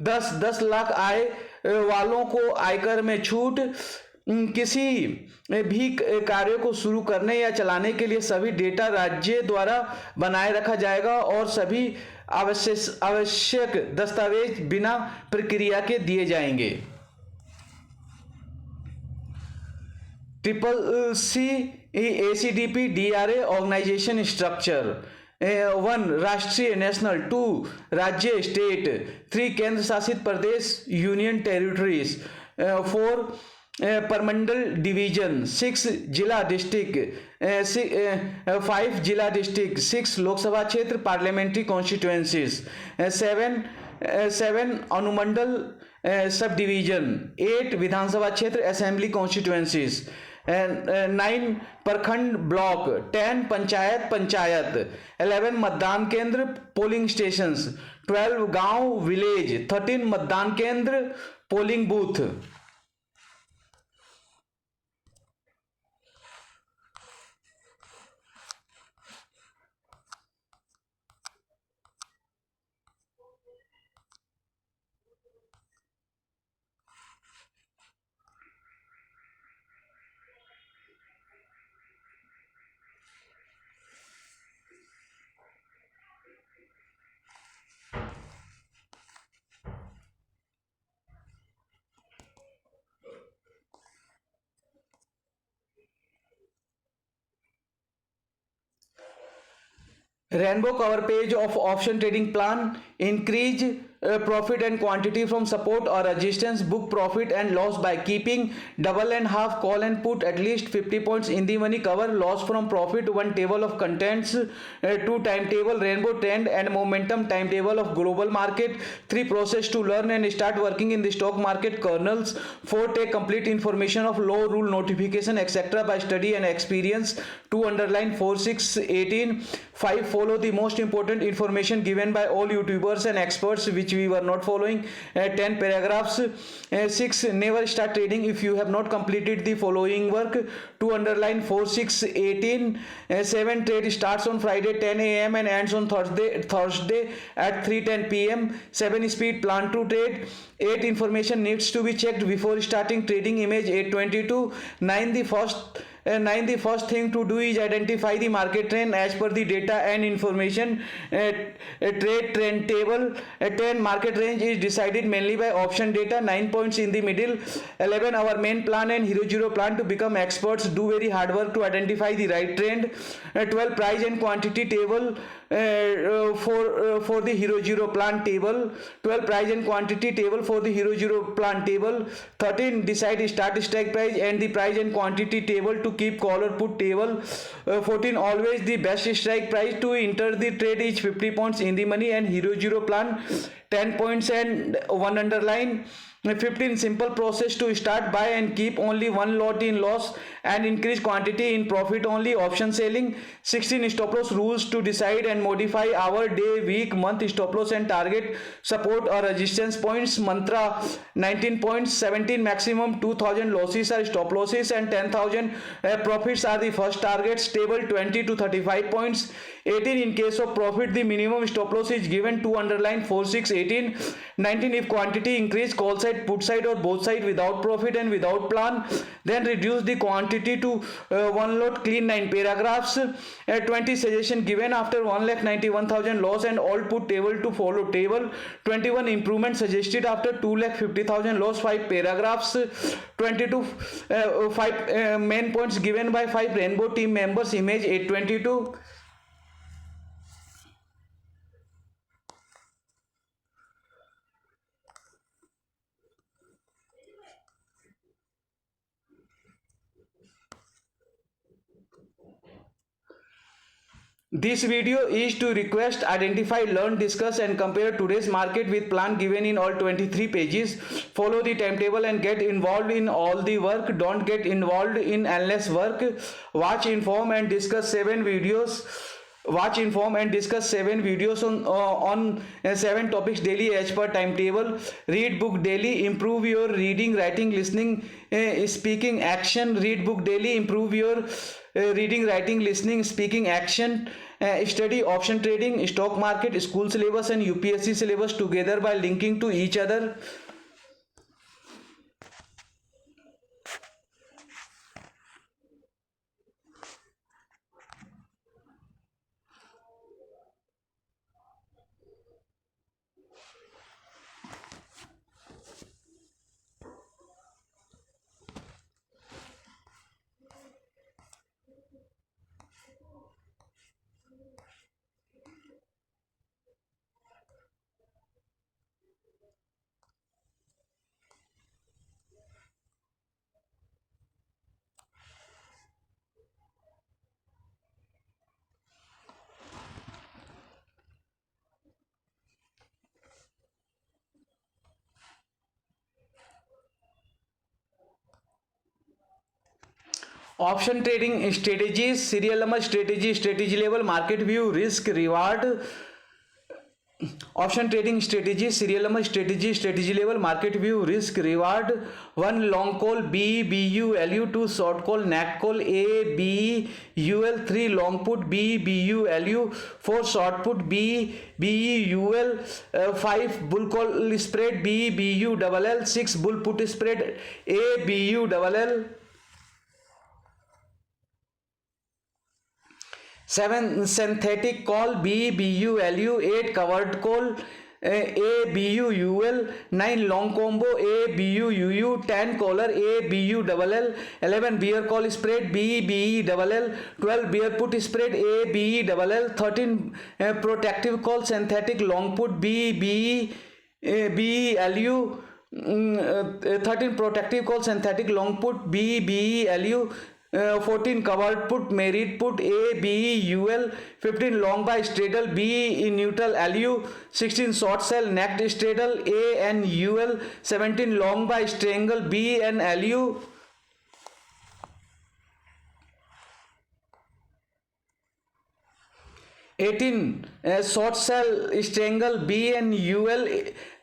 10 lakh आय वालों को आयकर में छूट। किसी भी कार्य को शुरू करने या चलाने के लिए सभी डेटा राज्य द्वारा बनाए रखा जाएगा और सभी आवश्यक दस्तावेज बिना प्रक्रिया के दिए जाएंगे। CCC ACDP DRA organisation structure. 1 राष्ट्रीय नेशनल, 2 राज्य स्टेट, 3 केंद्र शासित प्रदेश यूनियन टेरिटरीज, 4 परमंडल डिवीजन, 6 जिला डिस्ट्रिक्ट, 5 जिला डिस्ट्रिक्ट, 6 लोकसभा क्षेत्र पार्लियामेंट्री कॉन्स्टिट्यूएंसीज, 7 अनुमंडल सब डिवीजन, 8 विधानसभा क्षेत्र असेंबली कॉन्स्टिट्यूएंसीज, 9 प्रखंड ब्लॉक, 10 पंचायत, 11 मतदान केंद्र पोलिंग स्टेशंस, 12 गांव विलेज, 13 मतदान केंद्र polling booth. Rainbow cover page of option trading plan, increase profit and quantity from support or resistance, book profit and loss by keeping double and half call and put at least 50 points in the money, cover loss from profit, 1 table of contents, 2 timetable rainbow trend and momentum timetable of global market, 3 process to learn and start working in the stock market kernels, 4 take complete information of law, rule, notification etc by study and experience, 2 underline 4 6 18, 5 follow the most important information given by all YouTubers and experts which we were not following, 10 paragraphs, 6 never start trading if you have not completed the following work, 2 underline 4 6 18, 7 trade starts on Friday 10 AM and ends on Thursday at 3:10 PM, 7 speed plan to trade, 8 information needs to be checked before starting trading, image 822, 9 the first thing to do is identify the market trend as per the data and information trade trend table, 10 market range is decided mainly by option data, 9 points in the middle, 11 our main plan and hero zero plan to become experts, do very hard work to identify the right trend, 12 price and quantity table for the Hero Zero plan table. 12 price and quantity table for the Hero Zero plan table. 13 decide start strike price and the price and quantity table to keep call or put table. 14 always the best strike price to enter the trade is 50 points in the money and Hero Zero plan 10 points and one underline. 15 simple process to start buy and keep only one lot in loss and increase quantity in profit only option selling. 16 stop loss rules to decide and modify hour, day, week, month stop loss and target support or resistance points. Mantra 19 points. 17 maximum 2000 losses are stop losses and 10,000 profits are the first targets. Table 20 to 35 points. 18 in case of profit the minimum stop loss is given to underline 46. 18. 19 if quantity increase call side, put side or both side without profit and without plan, then reduce the quantity to one lot, clean 9 paragraphs. 20 suggestion given after 1,91,000 loss and all put table to follow table. 21 improvement suggested after 2,50,000 loss, 5 paragraphs. 22 5 main points given by 5 rainbow team members, image 822. This video is to request, identify, learn, discuss and compare today's market with plan given in all 23 pages. Follow the timetable and get involved in all the work. Don't get involved in endless work. Watch, inform and discuss 7 videos. Watch, inform and discuss 7 videos on 7 topics daily as per timetable. Read book daily, improve your reading, writing, listening, speaking, action. Read book daily, improve your reading, writing, listening, speaking, action. Study option trading, stock market, school syllabus and UPSC syllabus together by linking to each other. Option trading strategies, serial number, strategy level, market view, risk, reward. Option trading strategy, serial number, strategy level, market view, risk, reward. 1 long call B BU LU, 2 short call NAC call A B UL, 3 long put B BU LU, 4 short put B BE UL, 5 bull call spread B BU double L, 6 bull put spread A BU double L. 7 synthetic call B BU LU, 8 covered call A BU UL, 9 long combo A BU UU, 10 caller A BU double L, 11 bear call spread B BE double L, 12 bear put spread A BE double L, 13 protective call synthetic long put B BE BE LU, 13 protective call synthetic long put B BE LU, 14 covered put merit put A B UL, 15 long buy straddle B in neutral LU, 16 short sell necked straddle A and UL, 17 long buy strangle B and LU. 18 short sell strangle B and UL,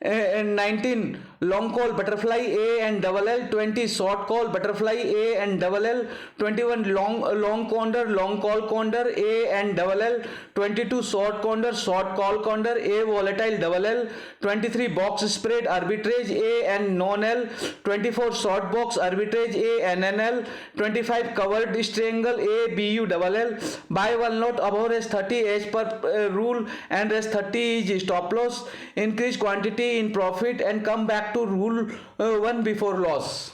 19 long call butterfly A and double L, 20 short call butterfly A and double L, 21 long condor long call condor A and double L, 22 short condor short call condor A volatile double L, 23 box spread arbitrage A and non L, 24 short box arbitrage A and NL, 25 covered strangle A BU double L. Buy one lot above rest 30 as per rule and rest 30 is stop loss. Increase quantity in profit and come back to rule 1 before loss.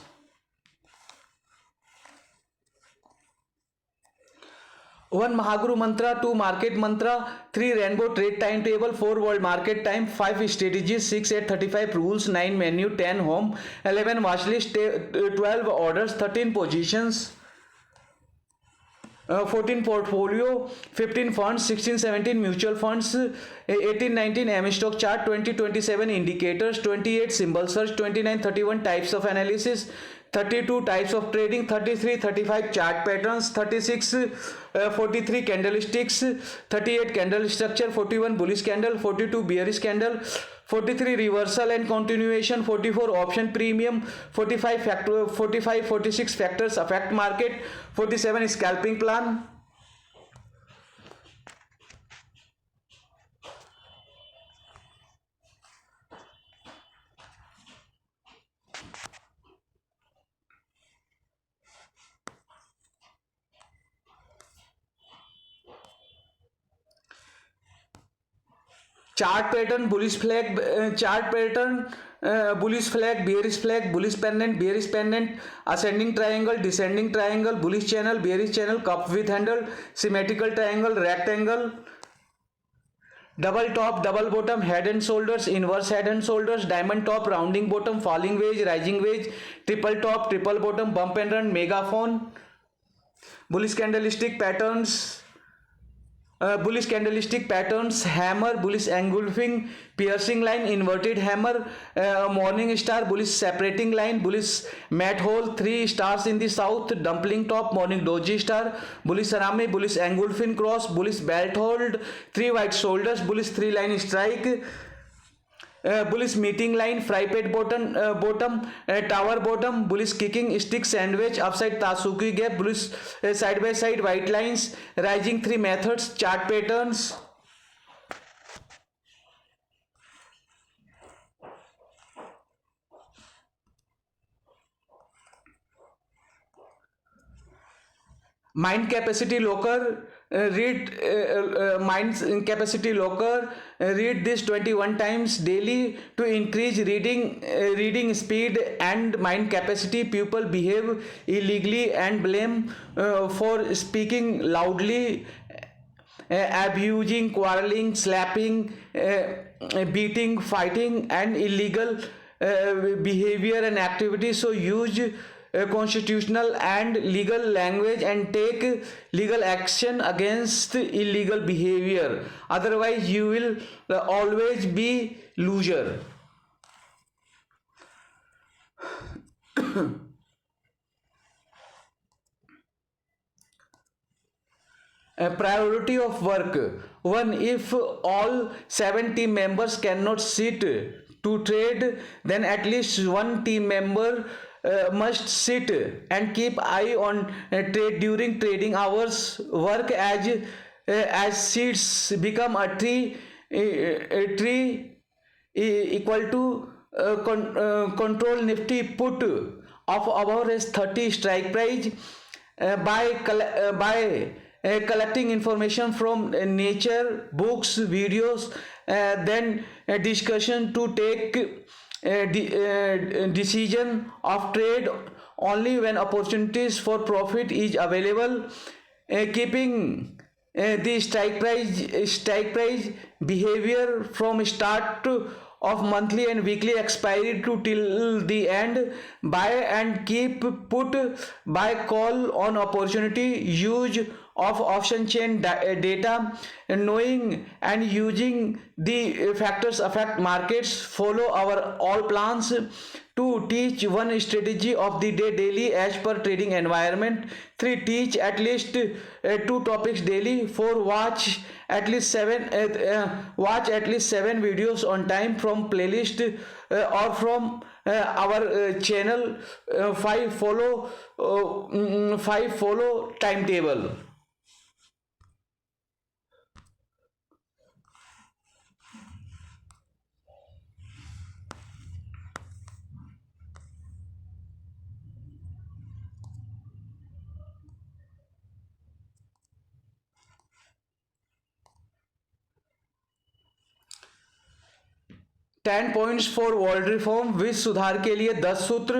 1 Mahaguru Mantra, 2 Market Mantra, 3 Rainbow Trade Timetable, 4 World Market Time, 5 Strategies, 6 835 Rules, 9 Menu, 10 Home, 11 Watch List, 12 Orders, 13 Positions, 14 Portfolio, 15 Funds, 16 17 Mutual Funds, 18 19 M Stock Chart, 20 27 Indicators, 28 Symbol Search, 29 31 Types of Analysis, 32 Types of Trading, 33 35 Chart Patterns, 36 43 Candlesticks, 38 Candle Structure, 41 Bullish Candle, 42 Bearish Candle, 43 Reversal and Continuation, 44 Option Premium, 45 46 Factors Affect Market, 47 Scalping Plan. Chart pattern, bullish flag, chart pattern, bullish flag, bullish pennant, bearish pennant, ascending triangle, descending triangle, bullish channel, bearish channel, cup with handle, symmetrical triangle, rectangle, double top, double bottom, head and shoulders, inverse head and shoulders, diamond top, rounding bottom, falling wedge, rising wedge, triple top, triple bottom, bump and run, megaphone, bullish candlestick patterns, bullish candlestick patterns, hammer, bullish engulfing, piercing line, inverted hammer, morning star, bullish separating line, bullish mat hole, 3 stars in the south, dumpling top, morning doji star, bullish sarami, bullish engulfing cross, bullish belt hold, 3 white shoulders, bullish 3 line strike, bullish meeting line, fry pit bottom, tower bottom, bullish kicking stick sandwich, upside Tasuki gap, bullish side by side white lines, rising 3 methods, chart patterns. Mind capacity locker, mind capacity locker, read this 21 times daily to increase reading speed and mind capacity. People behave illegally and blame for speaking loudly, abusing, quarreling, slapping, beating, fighting, and illegal behavior and activities. So use constitutional and legal language and take legal action against illegal behavior. Otherwise, you will always be loser. Priority of work. 1. If all 7 team members cannot sit to trade, then at least one team member must sit and keep eye on trade during trading hours. Work as seeds become a tree equal to control nifty put of average 30 strike price by collecting information from nature, books, videos, then discussion to take decision of trade only when opportunities for profit is available, keeping the strike price behavior from start of monthly and weekly expiry to till the end. Buy and keep put, buy call on opportunity, use of option chain data, knowing and using the factors affect markets, follow our all plans to teach one strategy of the day daily as per trading environment. 3. Teach at least 2 topics daily. 4. Watch at least 7 videos on time from playlist or from our channel. 5. Follow timetable. 10 points for world reform. विश्व सुधार के लिए 10 सूत्र.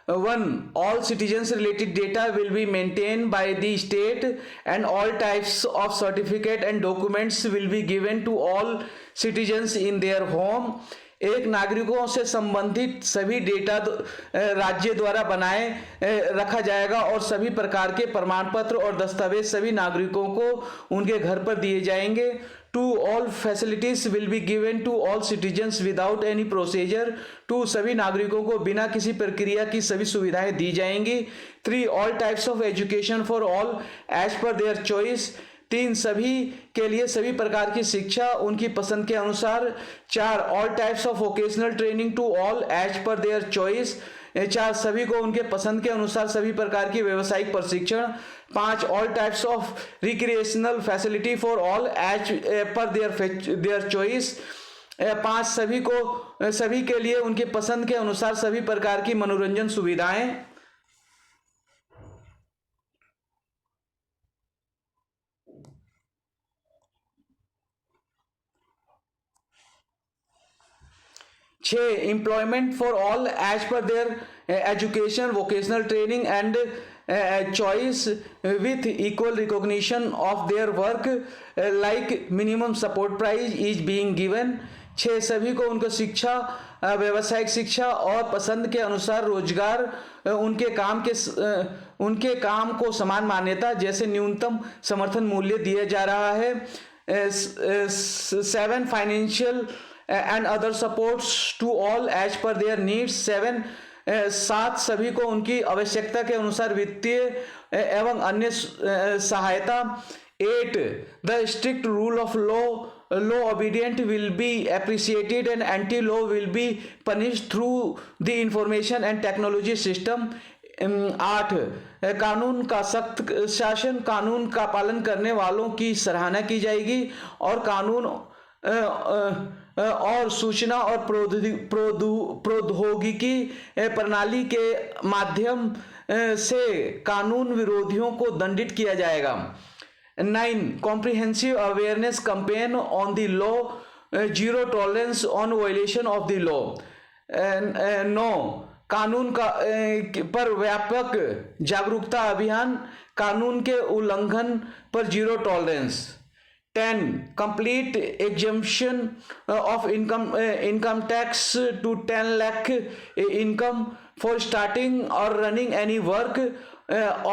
1. All citizens related data will be maintained by the state and all types of certificate and documents will be given to all citizens in their home. एक नागरिकों से संबंधित सभी डेटा राज्य द्वारा बनाए रखा जाएगा और सभी प्रकार के प्रमाण पत्र और दस्तावेज सभी नागरिकों को उनके घर पर दिए जाएंगे. 2. All facilities will be given to all citizens without any procedure. 2. सभी नागरिकों को बिना किसी प्रक्रिया की सभी सुविधाएं दी जाएंगी. 3. All types of education for all as per their choice. 3. सभी के लिए सभी प्रकार की शिक्षा उनकी पसंद के अनुसार. 4. All types of vocational training to all as per their choice. 4. सभी को उनके पसंद के अनुसार सभी प्रकार की व्यावसायिक प्रशिक्षण. 5. All types of recreational facility for all as per their choice. 5. सभी के लिए उनके पसंद के अनुसार सभी प्रकार की मनोरंजन सुविधाएं. 6. Employment for all as per their education, vocational training and choice with equal recognition of their work like minimum support price is being given. 6. सभी को उनको शिक्षा, व्यावसायिक शिक्षा और पसंद के अनुसार रोजगार, उनके काम को समान मान्यता जैसे न्यूनतम समर्थन मूल्य दिया जा रहा है. 7. Financial and other supports to all as per their needs. 7. 7. सभी को उनकी आवश्यकता के अनुसार वित्तीय एवं अन्य सहायता. 8. The strict rule of law obedient will be appreciated and anti-law will be punished through the information and technology system. 8. कानून का सख्त शासन, कानून का पालन करने वालों की सराहना की जाएगी और कानून और सूचना और प्रौद्योगिकी प्रणाली के माध्यम से कानून विरोधियों को दंडित किया जाएगा. 9. Comprehensive awareness campaign on the law, zero tolerance on violation of the law. 9. कानून का पर व्यापक जागरूकता अभियान, कानून के उल्लंघन पर zero tolerance. 10. Complete exemption of income tax to 10 lakh income for starting or running any work.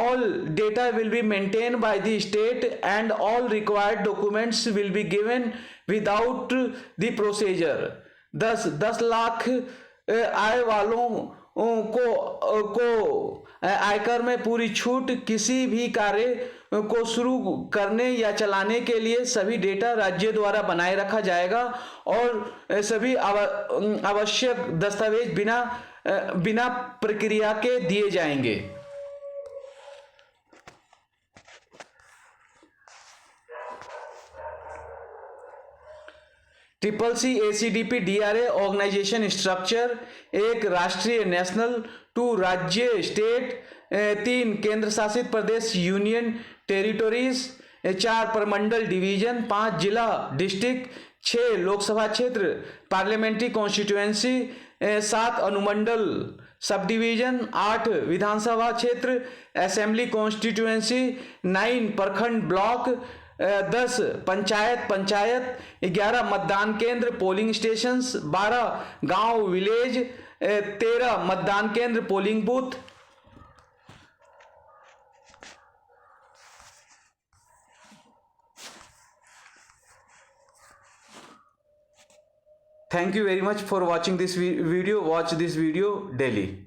All data will be maintained by the state and all required documents will be given without the procedure. 10 lakh आय वालों को आयकर में पूरी छूट. किसी भी कार्य को शुरू करने या चलाने के लिए सभी डेटा राज्य द्वारा बनाए रखा जाएगा और सभी आवश्यक दस्तावेज बिना प्रक्रिया के दिए जाएंगे. CCC ACDP DRA organisation structure. 1. राष्ट्रीय नेशनल. 2. राज्य स्टेट. 3. केंद्र शासित प्रदेश यूनियन टेरिटोरीज. 4. प्रमंडल डिवीजन. 5. जिला डिस्ट्रिक्ट. 6. लोकसभा क्षेत्र पार्लियामेंट्री कॉन्स्टिट्यूएंसी. 7. अनुमंडल सब डिवीजन. 8. विधानसभा क्षेत्र असेंबली कॉन्स्टिट्यूएंसी. 9. प्रखंड ब्लॉक. 10. पंचायत. 11. मतदान केंद्र पोलिंग स्टेशंस. 12. गांव विलेज. 13. मतदान केंद्र polling booth. Thank you very much for watching this video. Watch this video daily.